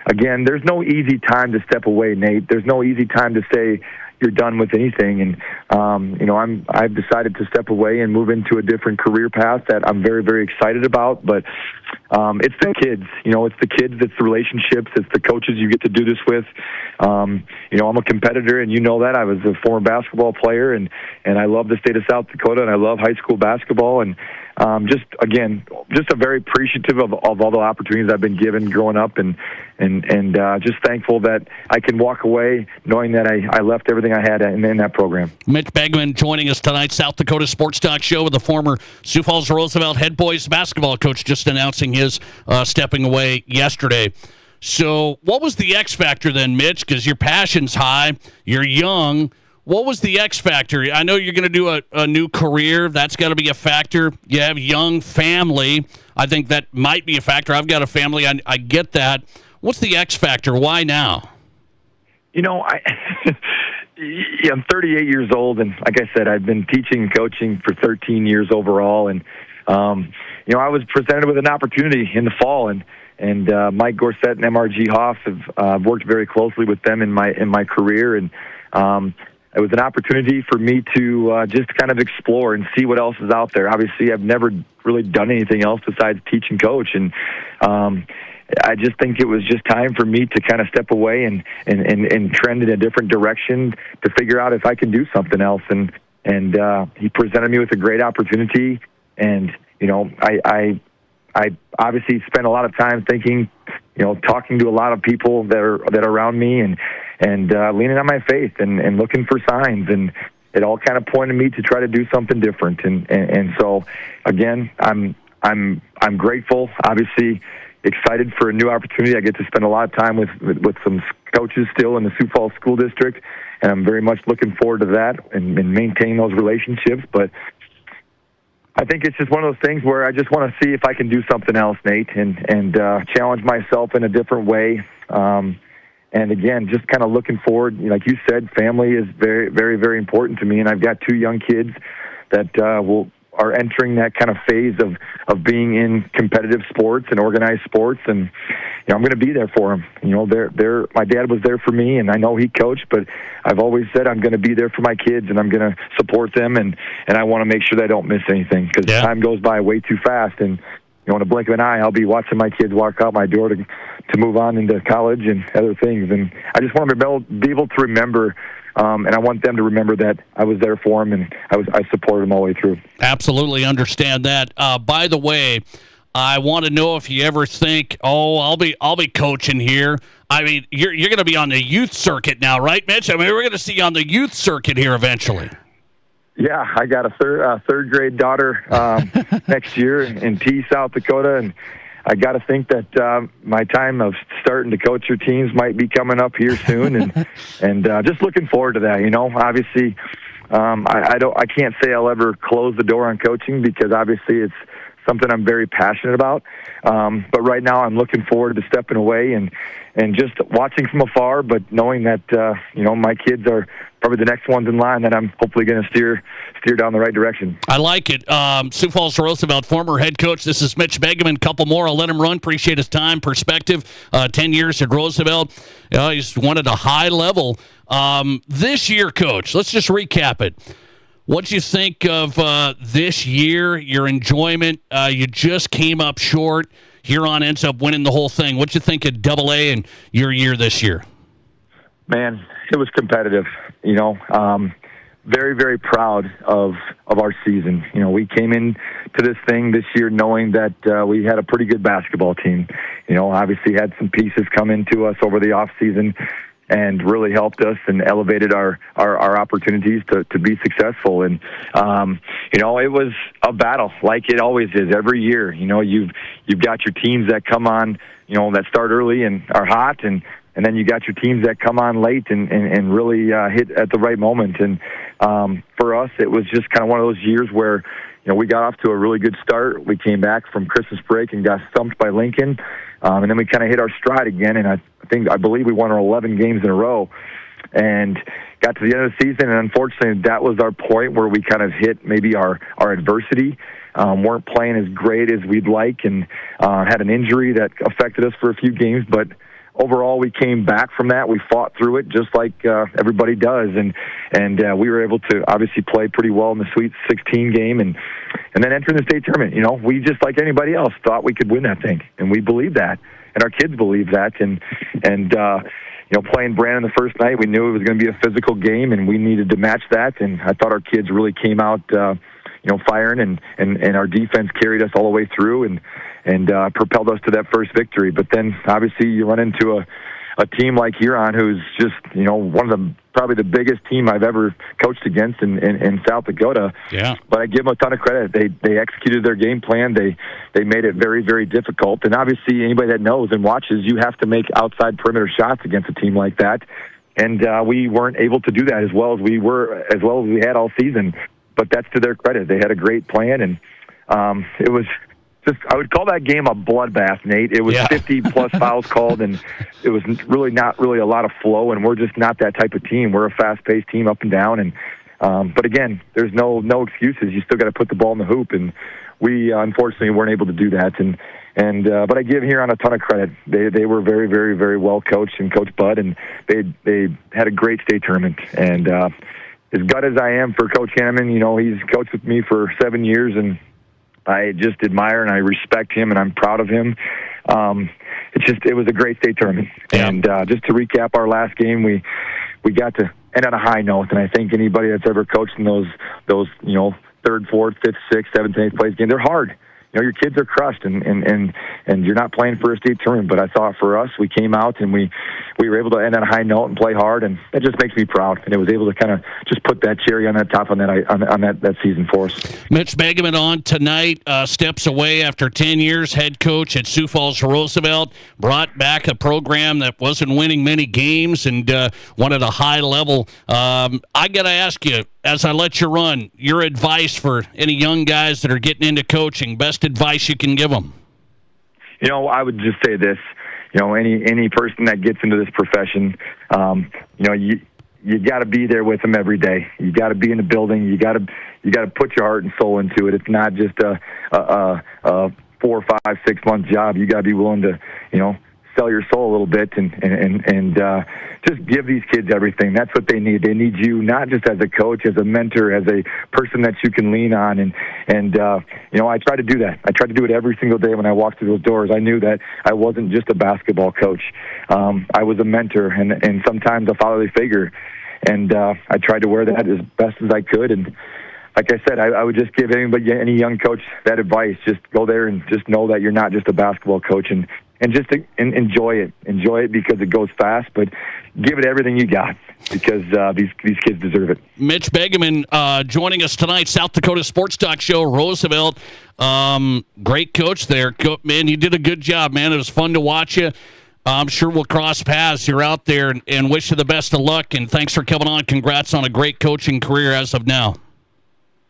again, there's no easy time to step away, Nate. There's no easy time to say you're done with anything. And I've decided to step away and move into a different career path that I'm very, very excited about. But it's the kids, it's the kids, it's the relationships, it's the coaches you get to do this with. I'm a competitor, and that. I was a former basketball player, and I love the state of South Dakota, and I love high school basketball. And just a very appreciative of all the opportunities I've been given growing up, and just thankful that I can walk away knowing that I left everything I had in that program. Mitch Begeman joining us tonight, South Dakota Sports Talk Show, with the former Sioux Falls Roosevelt head boys basketball coach, just announcing his stepping away yesterday. So what was the X factor then, Mitch? Because your passion's high, you're young. What was the X factor? I know you're going to do a new career. That's got to be a factor. You have a young family. I think that might be a factor. I've got a family. I get that. What's the X factor? Why now? I'm 38 years old, and like I said, I've been teaching and coaching for 13 years overall. And I was presented with an opportunity in the fall, and Mike Gorsett and MRG Hoff have worked very closely with them in my career, and it was an opportunity for me to just kind of explore and see what else is out there. Obviously, I've never really done anything else besides teach and coach, and I just think it was just time for me to kind of step away and trend in a different direction to figure out if I can do something else. And he presented me with a great opportunity, and I obviously spent a lot of time thinking, talking to a lot of people that are around me, and leaning on my faith and looking for signs, and it all kind of pointed me to try to do something different. And so again, I'm grateful. Obviously, excited for a new opportunity. I get to spend a lot of time with some coaches still in the Sioux Falls School District, and I'm very much looking forward to that and maintaining those relationships. But I think it's just one of those things where I just want to see if I can do something else, Nate, and challenge myself in a different way. And again, just kind of looking forward. Like you said, family is very, very, very important to me, and I've got 2 young kids that are entering that kind of phase of being in competitive sports and organized sports, and I'm going to be there for them. My dad was there for me, and I know he coached, but I've always said I'm going to be there for my kids, and I'm going to support them, and I want to make sure they don't miss anything, because time goes by way too fast, and in a blink of an eye, I'll be watching my kids walk out my door to move on into college and other things. And I just want to be able to remember, and I want them to remember that I was there for them, and I supported them all the way through. Absolutely understand that. By the way, I want to know if you ever think, I'll be coaching here. I mean, you're going to be on the youth circuit now, right, Mitch? I mean, we're going to see you on the youth circuit here eventually. Yeah, I got a third grade daughter next year in T, South Dakota, and I got to think that my time of starting to coach your teams might be coming up here soon, and just looking forward to that. Obviously, I can't say I'll ever close the door on coaching, because obviously it's something I'm very passionate about. But right now, I'm looking forward to stepping away and just watching from afar, but knowing that my kids are probably the next ones in line that I'm hopefully going to steer down the right direction. I like it. Sioux Falls Roosevelt, former head coach. This is Mitch Begeman. Couple more. I'll let him run. Appreciate his time, perspective. 10 years at Roosevelt. He's won at a high level. This year, Coach, let's just recap it. What you think of this year, your enjoyment? You just came up short. Huron ends up winning the whole thing. What you think of AA and your year this year? Man, it was competitive. Very, very proud of our season. We came into this thing this year knowing that we had a pretty good basketball team. Obviously had some pieces come into us over the off season and really helped us and elevated our opportunities to be successful. And, it was a battle like it always is every year. You've got your teams that come on, that start early and are hot, and then you got your teams that come on late and really hit at the right moment. And for us, it was just kind of one of those years where, we got off to a really good start. We came back from Christmas break and got thumped by Lincoln. And then we kind of hit our stride again, and I believe we won our 11 games in a row and got to the end of the season, and unfortunately that was our point where we kind of hit maybe our adversity. Weren't playing as great as we'd like, and had an injury that affected us for a few games, but overall we came back from that. We fought through it just like everybody does, and we were able to obviously play pretty well in the Sweet 16 game, and then enter the state tournament. We just like anybody else thought we could win that thing, and we believed that, and our kids believed that, and playing Brandon the first night, we knew it was going to be a physical game, and we needed to match that, and I thought our kids really came out firing, and our defense carried us all the way through and propelled us to that first victory. But then obviously you run into a team like Huron, who's just one of probably the biggest team I've ever coached against in South Dakota. Yeah. But I give them a ton of credit. They executed their game plan. They made it very, very difficult. And obviously anybody that knows and watches, you have to make outside perimeter shots against a team like that. And we weren't able to do that as well as we had all season. But that's to their credit. They had a great plan, and it was I would call that game a bloodbath, Nate. It was 50-plus fouls called, and it was not really a lot of flow, and we're just not that type of team. We're a fast-paced team up and down, and but again, there's no excuses. You still got to put the ball in the hoop, and we unfortunately weren't able to do that. But I give Huron a ton of credit. They were very, very, very well coached, and Coach Bud, and they had a great state tournament. And as gut as I am for Coach Hanneman, he's coached with me for 7 years, and I just admire and I respect him, and I'm proud of him. It was a great state tournament. Yeah. And just to recap our last game, we got to end on a high note, and I think anybody that's ever coached in those third, fourth, fifth, sixth, seventh, eighth place games, they're hard. your kids are crushed and you're not playing for a state tournament. But I thought for us, we came out and we were able to end on a high note and play hard, and it just makes me proud. And it was able to kind of just put that cherry on that top on that season for us. Mitch Begeman on tonight, steps away after 10 years, head coach at Sioux Falls Roosevelt, brought back a program that wasn't winning many games and won at a high level. I got to ask you, as I let you run, your advice for any young guys that are getting into coaching, best advice you can give them. I would just say this. Any person that gets into this profession, you got to be there with them every day. You got to be in the building. You got to put your heart and soul into it. It's not just a 4, 5, 6 month job. You got to be willing to, sell your soul a little bit and just give these kids everything. That's what they need. They need you not just as a coach, as a mentor, as a person that you can lean on. And I try to do that. I try to do it every single day when I walk through those doors. I knew that I wasn't just a basketball coach. I was a mentor and sometimes a fatherly figure. And I tried to wear that as best as I could. And like I said, I would just give any young coach that advice. Just go there and just know that you're not just a basketball coach and just enjoy it. Enjoy it because it goes fast, but give it everything you got because these kids deserve it. Mitch Begeman joining us tonight, South Dakota Sports Talk Show, Roosevelt. Great coach there. Man, you did a good job, man. It was fun to watch you. I'm sure we'll cross paths. You're out there and wish you the best of luck, and thanks for coming on. Congrats on a great coaching career as of now.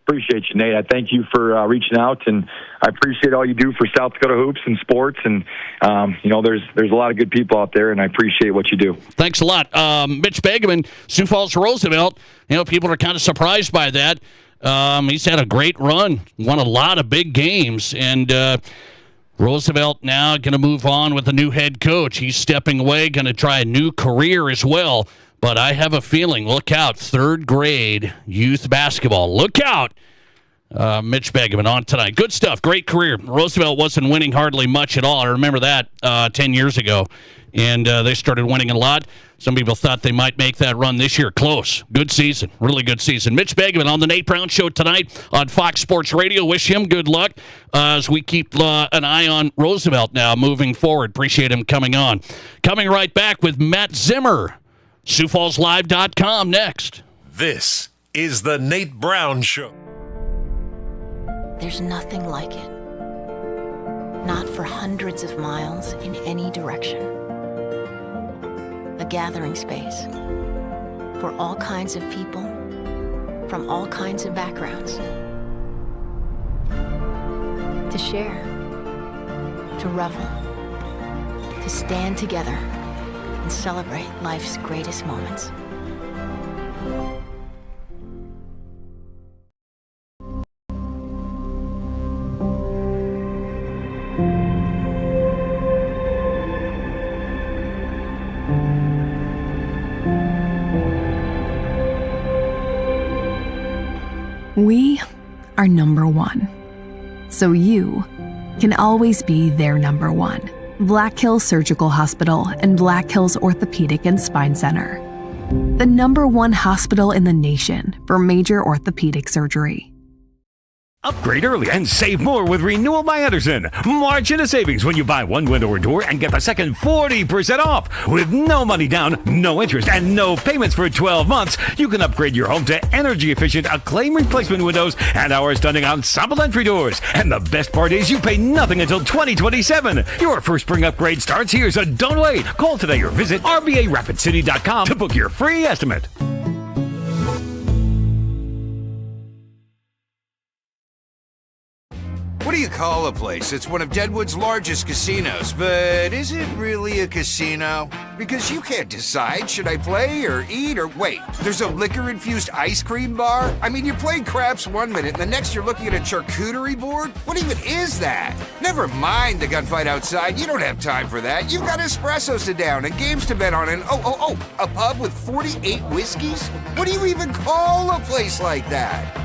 Appreciate you, Nate. I thank you for reaching out, and I appreciate all you do for South Dakota hoops and sports. And there's a lot of good people out there, and I appreciate what you do. Thanks a lot, Mitch Begeman, Sioux Falls Roosevelt. People are kind of surprised by that. He's had a great run, won a lot of big games, and Roosevelt now going to move on with a new head coach. He's stepping away, going to try a new career as well. But I have a feeling, look out, third grade youth basketball. Look out. Mitch Begeman on tonight. Good stuff. Great career. Roosevelt wasn't winning hardly much at all. I remember that 10 years ago. And they started winning a lot. Some people thought they might make that run this year. Close. Good season. Really good season. Mitch Begeman on the Nate Brown Show tonight on Fox Sports Radio. Wish him good luck as we keep an eye on Roosevelt now moving forward. Appreciate him coming on. Coming right back with Matt Zimmer. SiouxFallsLive.com next. This is the Nate Brown Show. There's nothing like it. Not for hundreds of miles in any direction. A gathering space for all kinds of people from all kinds of backgrounds. To share, to revel, to stand together and celebrate life's greatest moments. We are number one, so you can always be their number one. Black Hills Surgical Hospital and Black Hills Orthopedic and Spine Center. The number one hospital in the nation for major orthopedic surgery. Upgrade early and save more with Renewal by Andersen. March into savings when you buy one window or door and get the second 40% off. With no money down, no interest, and no payments for 12 months, you can upgrade your home to energy-efficient Acclaim replacement windows and our stunning ensemble entry doors. And the best part is you pay nothing until 2027. Your first spring upgrade starts here, so don't wait. Call today or visit RBARapidCity.com to book your free estimate. What do you call a place? It's one of Deadwood's largest casinos, but is it really a casino? Because you can't decide, should I play or eat or wait, there's a liquor-infused ice cream bar? I mean, you're playing craps one minute and the next you're looking at a charcuterie board? What even is that? Never mind the gunfight outside, you don't have time for that. You've got espressos to down and games to bet on and a pub with 48 whiskeys? What do you even call a place like that?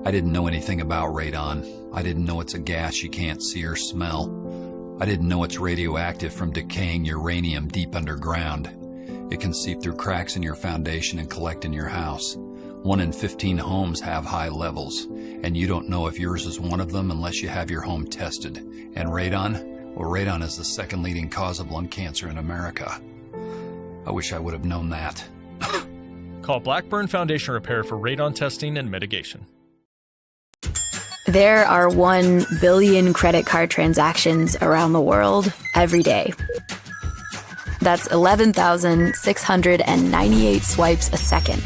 I didn't know anything about radon. I didn't know it's a gas you can't see or smell. I didn't know it's radioactive from decaying uranium deep underground. It can seep through cracks in your foundation and collect in your house. 1 in 15 homes have high levels, and you don't know if yours is one of them unless you have your home tested. And radon? Well, radon is the second leading cause of lung cancer in America. I wish I would have known that. Call Blackburn Foundation Repair for radon testing and mitigation. There are 1 billion credit card transactions around the world every day. That's 11,698 swipes a second.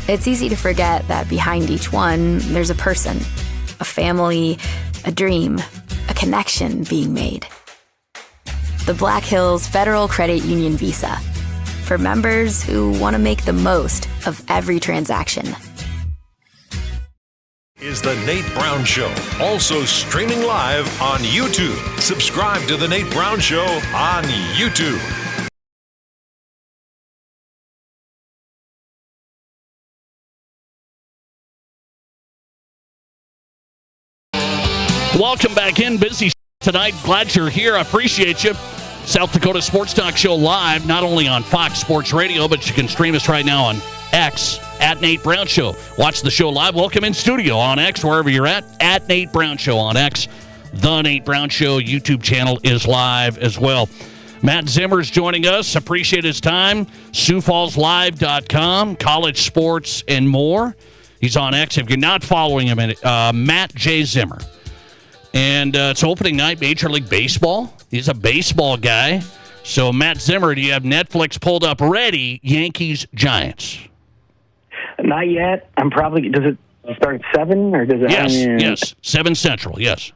It's easy to forget that behind each one, there's a person, a family, a dream, a connection being made. The Black Hills Federal Credit Union Visa, for members who want to make the most of every transaction. Is the Nate Brown Show, also streaming live on YouTube. Subscribe to the Nate Brown Show on YouTube. Welcome back in. Busy tonight. Glad you're here. I appreciate you. South Dakota Sports Talk Show live, not only on Fox Sports Radio, but you can stream us right now on X at Nate Brown Show. Watch the show live. Welcome in studio on X, wherever you're at Nate Brown Show on X. The Nate Brown Show YouTube channel is live as well. Matt Zimmer's joining us. Appreciate his time. SiouxFallsLive.com, college sports and more. He's on X. If you're not following him, Matt J. Zimmer. And it's opening night, Major League Baseball. He's a baseball guy. So, Matt Zimmer, do you have Netflix pulled up ready? Yankees, Giants. Not yet. I'm probably. Does it start at 7 or does it? Yes. 7 Central. Yes.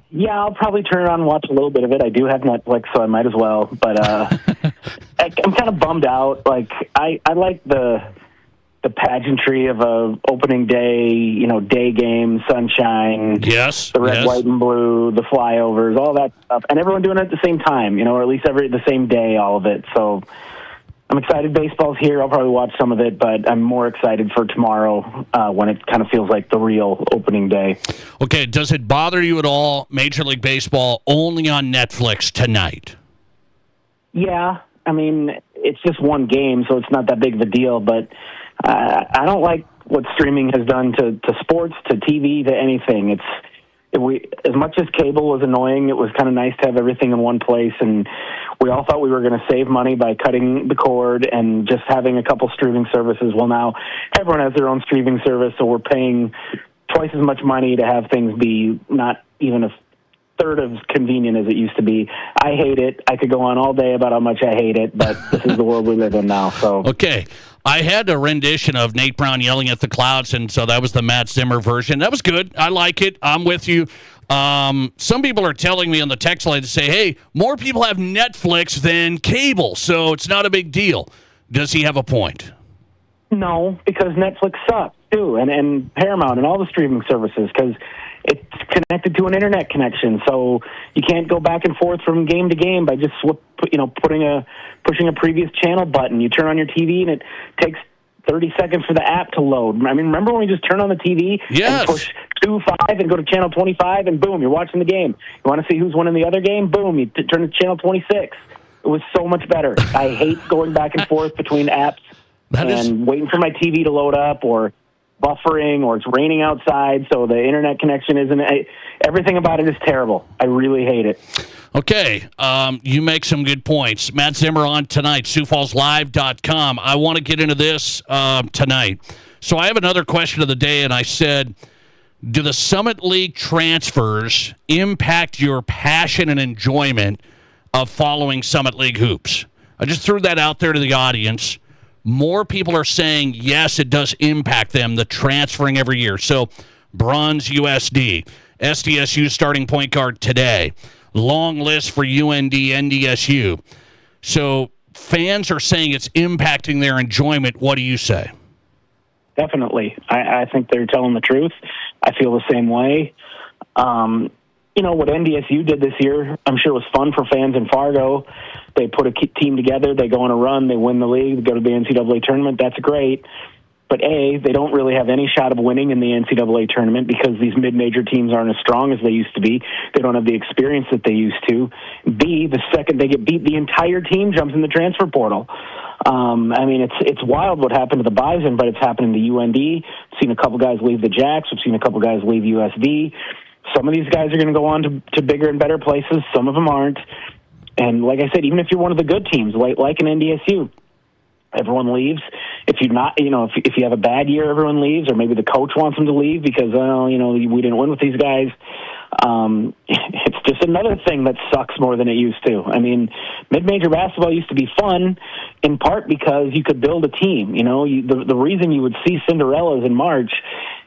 Yeah, I'll probably turn it on and watch a little bit of it. I do have Netflix, so I might as well. But I'm kind of bummed out. Like I like the pageantry of a opening day, day game, sunshine. Yes. The red, white, and blue, the flyovers, all that stuff, and everyone doing it at the same time. Or at least the same day, all of it. So. I'm excited baseball's here. I'll probably watch some of it, but I'm more excited for tomorrow when it kind of feels like the real opening day. Okay, does it bother you at all, Major League Baseball only on Netflix tonight? Yeah, I mean, it's just one game, so it's not that big of a deal, but I don't like what streaming has done to sports, to TV, to anything. As much as cable was annoying, it was kind of nice to have everything in one place, and we all thought we were going to save money by cutting the cord and just having a couple streaming services. Well, now everyone has their own streaming service, so we're paying twice as much money to have things be not even a third as convenient as it used to be. I hate it. I could go on all day about how much I hate it, but this is the world we live in now. So okay. I had a rendition of Nate Brown yelling at the clouds, and so that was the Matt Zimmer version. That was good. I like it. I'm with you. Some people are telling me on the text line to say, hey, more people have Netflix than cable, so it's not a big deal. Does he have a point? No, because Netflix sucks, too, and Paramount and all the streaming services, because it's connected to an internet connection, so you can't go back and forth from game to game by just pushing a previous channel button. You turn on your TV and it takes 30 seconds for the app to load. I mean, remember when we just turn on the TV and push 2-5 and go to channel 25 and boom, you're watching the game. You want to see who's winning the other game? Boom, you turn to channel 26. It was so much better. I hate going back and forth between apps waiting for my TV to load up or buffering, or it's raining outside, so the internet connection isn't. Everything about it is terrible. I really hate it. Okay, you make some good points. Matt Zimmer on tonight, SiouxFallsLive.com. I want to get into this tonight. So I have another question of the day, and I said, do the Summit League transfers impact your passion and enjoyment of following Summit League hoops? I just threw that out there to the audience. More people are saying, yes, it does impact them, the transferring every year. So, Bronze USD, SDSU starting point guard today, long list for UND, NDSU. So, fans are saying it's impacting their enjoyment. What do you say? Definitely. I think they're telling the truth. I feel the same way. What NDSU did this year, I'm sure it was fun for fans in Fargo. They put a team together, they go on a run, they win the league, they go to the NCAA tournament. That's great. But A, they don't really have any shot of winning in the NCAA tournament because these mid-major teams aren't as strong as they used to be. They don't have the experience that they used to. B, the second they get beat, the entire team jumps in the transfer portal. I mean, it's wild what happened to the Bison, but it's happening to UND. We've seen a couple guys leave the Jacks. We've seen a couple guys leave USD. Some of these guys are going to go on to bigger and better places. Some of them aren't. And like I said, even if you're one of the good teams, like an NDSU, everyone leaves. If you're not, if you have a bad year, everyone leaves, or maybe the coach wants them to leave because, we didn't win with these guys. It's just another thing that sucks more than it used to. I mean, mid-major basketball used to be fun in part because you could build a team. The reason you would see Cinderellas in March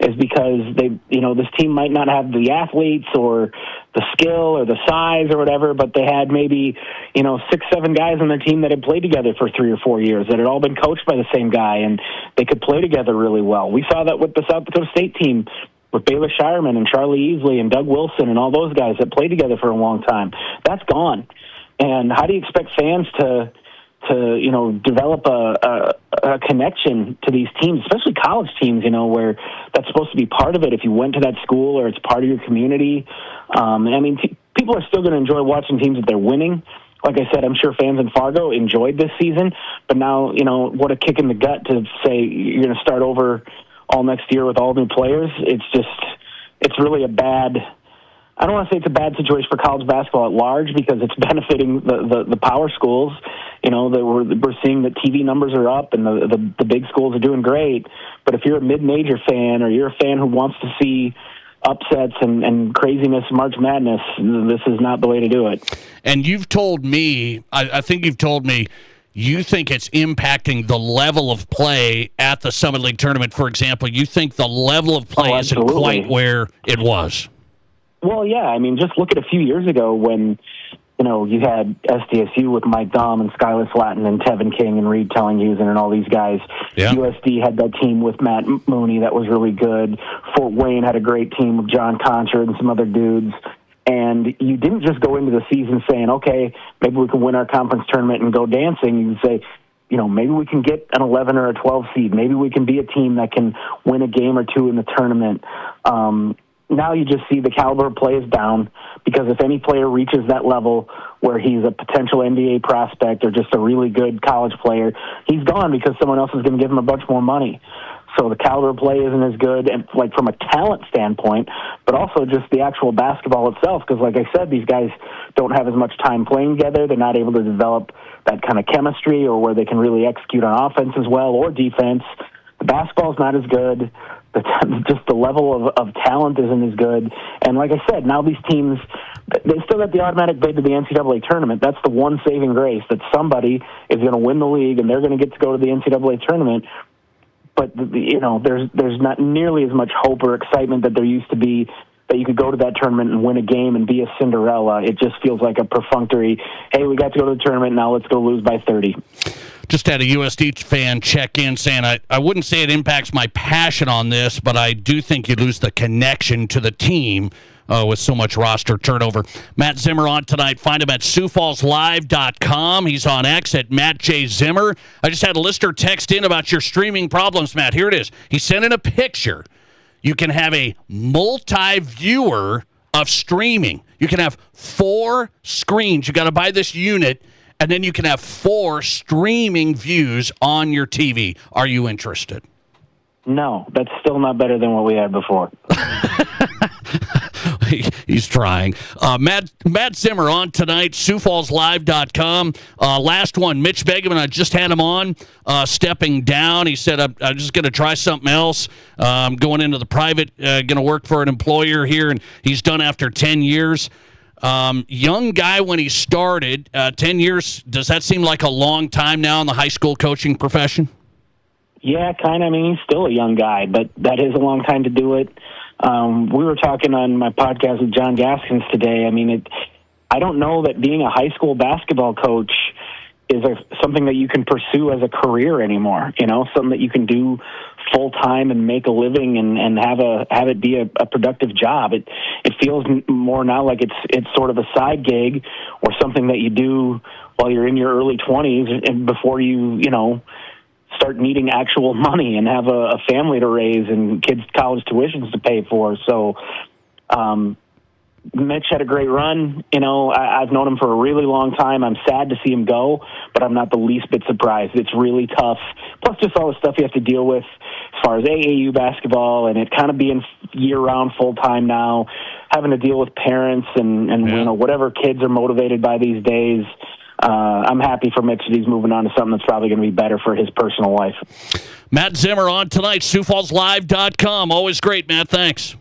is because this team might not have the athletes or the skill or the size or whatever, but they had maybe, 6-7 guys on their team that had played together for 3 or 4 years, that had all been coached by the same guy, and they could play together really well. We saw that with the South Dakota State team, with Baylor Shireman and Charlie Easley and Doug Wilson and all those guys that played together for a long time. That's gone. And how do you expect fans to develop a connection to these teams, especially college teams, where that's supposed to be part of it if you went to that school or it's part of your community? People are still going to enjoy watching teams that they're winning. Like I said, I'm sure fans in Fargo enjoyed this season, but now, what a kick in the gut to say you're going to start over all next year with all new players. It's really a bad, I don't want to say it's a bad situation for college basketball at large because it's benefiting the power schools. We're seeing that TV numbers are up and the big schools are doing great. But if you're a mid-major fan or you're a fan who wants to see upsets and craziness, March Madness, this is not the way to do it. And you've told me, I think you've told me, you think it's impacting the level of play at the Summit League tournament, for example. You think the level of play isn't quite where it was. Well, yeah. I mean, just look at a few years ago when, you had SDSU with Mike Dahm and Skylar Slatton and Tevin King and Reed Tellinghusen and all these guys. Yeah. USD had that team with Matt Mooney that was really good. Fort Wayne had a great team with John Concher and some other dudes. And you didn't just go into the season saying, okay, maybe we can win our conference tournament and go dancing. You say, maybe we can get an 11 or a 12 seed. Maybe we can be a team that can win a game or two in the tournament. Now you just see the caliber of play is down because if any player reaches that level where he's a potential NBA prospect or just a really good college player, he's gone because someone else is going to give him a bunch more money. So the caliber of play isn't as good, and from a talent standpoint, but also just the actual basketball itself. Because, like I said, these guys don't have as much time playing together. They're not able to develop that kind of chemistry, or where they can really execute on offense as well or defense. The basketball's not as good. Just the level of talent isn't as good. And like I said, now these teams, they still got the automatic bid to the NCAA tournament. That's the one saving grace, that somebody is going to win the league and they're going to get to go to the NCAA tournament. But, there's not nearly as much hope or excitement that there used to be that you could go to that tournament and win a game and be a Cinderella. It just feels like a perfunctory, hey, we got to go to the tournament, now let's go lose by 30. Just had a USD fan check in saying, I wouldn't say it impacts my passion on this, but I do think you lose the connection to the team with so much roster turnover. Matt Zimmer on tonight. Find him at SiouxFallsLive.com. He's on X at Matt J. Zimmer. I just had a listener text in about your streaming problems, Matt. Here it is. He sent in a picture. You can have a multi-viewer of streaming. You can have 4 screens. You got to buy this unit, and then you can have 4 streaming views on your TV. Are you interested? No, that's still not better than what we had before. He's trying. Matt Zimmer on tonight, SiouxFallsLive.com. Last one, Mitch Begeman, I just had him on, stepping down. He said, I'm just going to try something else. Going into the private, going to work for an employer here, and he's done after 10 years. Young guy when he started, 10 years, does that seem like a long time now in the high school coaching profession? Yeah, kind of. I mean, he's still a young guy, but that is a long time to do it. We were talking on my podcast with John Gaskins today. I mean, I don't know that being a high school basketball coach is something that you can pursue as a career anymore. Something that you can do full time and make a living and have it be a productive job. It feels more now like it's sort of a side gig or something that you do while you're in your early 20s and before you start needing actual money and have a family to raise and kids' college tuitions to pay for. So Mitch had a great run. You know, I've known him for a really long time. I'm sad to see him go, but I'm not the least bit surprised. It's really tough. Plus just all the stuff you have to deal with as far as AAU basketball and it kind of being year-round full-time now, having to deal with parents and you know, whatever kids are motivated by these days. I'm happy for Mitch that he's moving on to something that's probably going to be better for his personal life. Matt Zimmer on tonight, SiouxFallsLive.com. Always great, Matt. Thanks.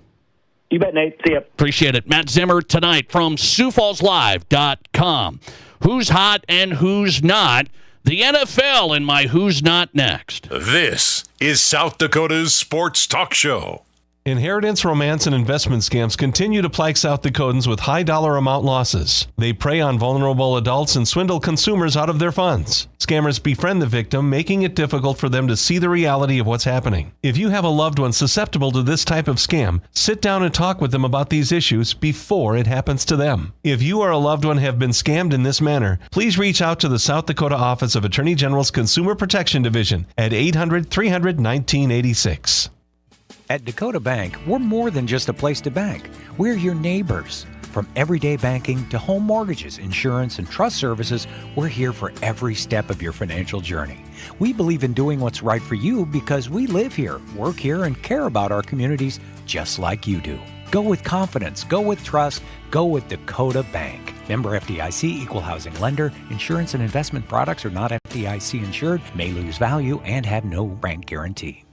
You bet, Nate. See ya. Appreciate it. Matt Zimmer tonight from SiouxFallsLive.com. Who's hot and who's not? The NFL in my Who's Not Next. This is South Dakota's Sports Talk Show. Inheritance, romance, and investment scams continue to plague South Dakotans with high dollar amount losses. They prey on vulnerable adults and swindle consumers out of their funds. Scammers befriend the victim, making it difficult for them to see the reality of what's happening. If you have a loved one susceptible to this type of scam, sit down and talk with them about these issues before it happens to them. If you or a loved one have been scammed in this manner, please reach out to the South Dakota Office of Attorney General's Consumer Protection Division at 800-300-1986. At Dakota Bank, we're more than just a place to bank. We're your neighbors. From everyday banking to home mortgages, insurance, and trust services, we're here for every step of your financial journey. We believe in doing what's right for you because we live here, work here, and care about our communities just like you do. Go with confidence, go with trust, go with Dakota Bank. Member FDIC, equal housing lender. Insurance and investment products are not FDIC insured, may lose value, and have no bank guarantee.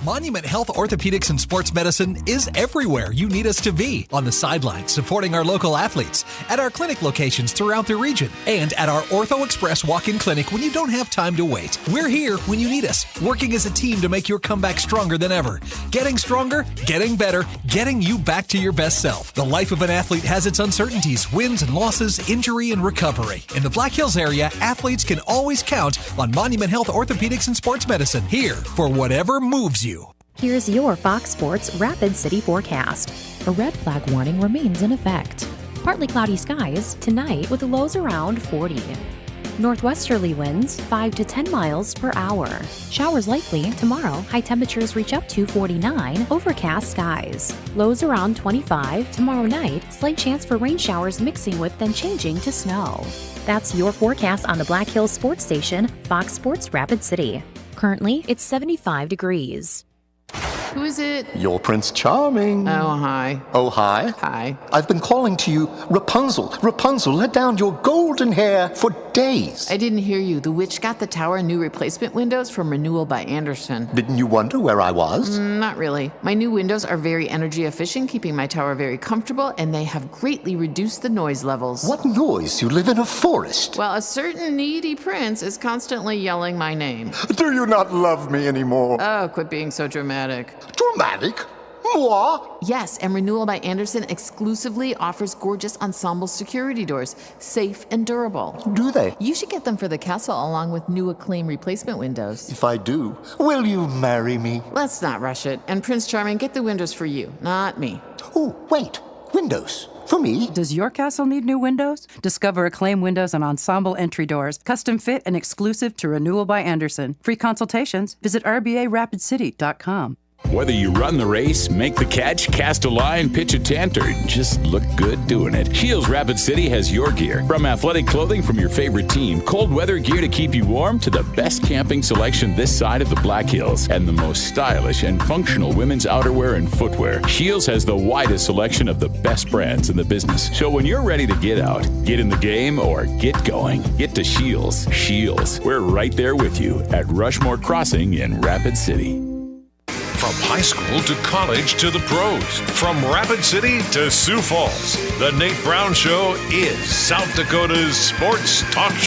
Monument Health Orthopedics and Sports Medicine is everywhere you need us to be. On the sidelines, supporting our local athletes, at our clinic locations throughout the region, and at our Ortho Express walk-in clinic when you don't have time to wait. We're here when you need us, working as a team to make your comeback stronger than ever. Getting stronger, getting better, getting you back to your best self. The life of an athlete has its uncertainties, wins and losses, injury and recovery. In the Black Hills area, athletes can always count on Monument Health Orthopedics and Sports Medicine, here for whatever moves you. Here's your Fox Sports Rapid City forecast. A red flag warning remains in effect. Partly cloudy skies tonight with lows around 40. Northwesterly winds 5 to 10 miles per hour. Showers likely tomorrow. High temperatures reach up to 49. Overcast skies. Lows around 25. Tomorrow night, slight chance for rain showers mixing with then changing to snow. That's your forecast on the Black Hills Sports Station, Fox Sports Rapid City. Currently, it's 75 degrees. Who is it? You're Prince Charming. Oh, hi. Oh, hi. Hi. I've been calling to you, Rapunzel. Rapunzel, let down your golden hair for days. I didn't hear you. The witch got the tower new replacement windows from Renewal by Andersen. Didn't you wonder where I was? Not really. My new windows are very energy efficient, keeping my tower very comfortable, and they have greatly reduced the noise levels. What noise? You live in a forest. Well, a certain needy prince is constantly yelling my name. Do you not love me anymore? Oh, quit being so dramatic. Dramatic? Moi? Yes, and Renewal by Andersen exclusively offers gorgeous ensemble security doors, safe and durable. Do they? You should get them for the castle along with new Acclaim replacement windows. If I do, will you marry me? Let's not rush it. And Prince Charming, get the windows for you, not me. Oh, wait. Windows? For me? Does your castle need new windows? Discover Acclaim windows and ensemble entry doors, custom fit and exclusive to Renewal by Andersen. Free consultations. Visit RBARapidCity.com. Whether you run the race, make the catch, cast a line, pitch a tent, or just look good doing it, Shields Rapid City has your gear. From athletic clothing from your favorite team, cold weather gear to keep you warm, to the best camping selection this side of the Black Hills, and the most stylish and functional women's outerwear and footwear, Shields has the widest selection of the best brands in the business. So when you're ready to get out, get in the game, or get going, get to Shields. Shields, we're right there with you at Rushmore Crossing in Rapid City. From high school to college to the pros, from Rapid City to Sioux Falls, the Nate Brown Show is South Dakota's Sports Talk Show.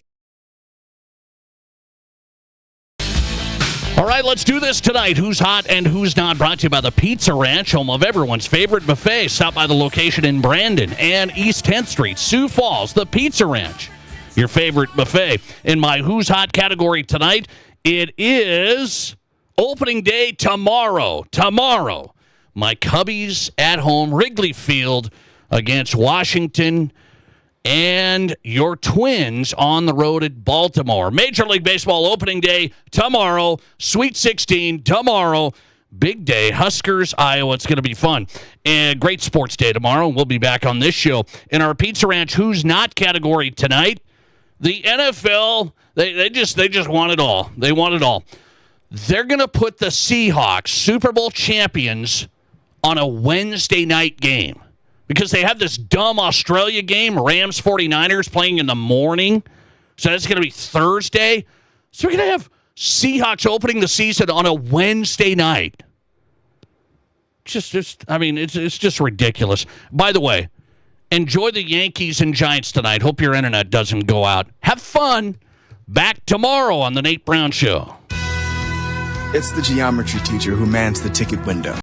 All right, let's do this tonight. Who's hot and who's not? Brought to you by the Pizza Ranch, home of everyone's favorite buffet. Stop by the location in Brandon and East 10th Street, Sioux Falls, the Pizza Ranch, your favorite buffet. In my Who's Hot category tonight, it is opening day tomorrow. Tomorrow, my Cubbies at home, Wrigley Field against Washington. and your Twins on the road at Baltimore. Major League Baseball opening day tomorrow. Sweet 16 tomorrow. Big day. Huskers, Iowa. It's going to be fun. And great sports day tomorrow. We'll be back on this show. In our Pizza Ranch Who's Not category tonight, the NFL, they just want it all. They want it all. They're going to put the Seahawks, Super Bowl champions, on a Wednesday night game because they have this dumb Australia game, Rams 49ers, playing in the morning. So that's going to be Thursday. So we're going to have Seahawks opening the season on a Wednesday night. It's just ridiculous. By the way, enjoy the Yankees and Giants tonight. Hope your internet doesn't go out. Have fun. Back tomorrow on the Nate Brown Show. It's the geometry teacher who mans the ticket window.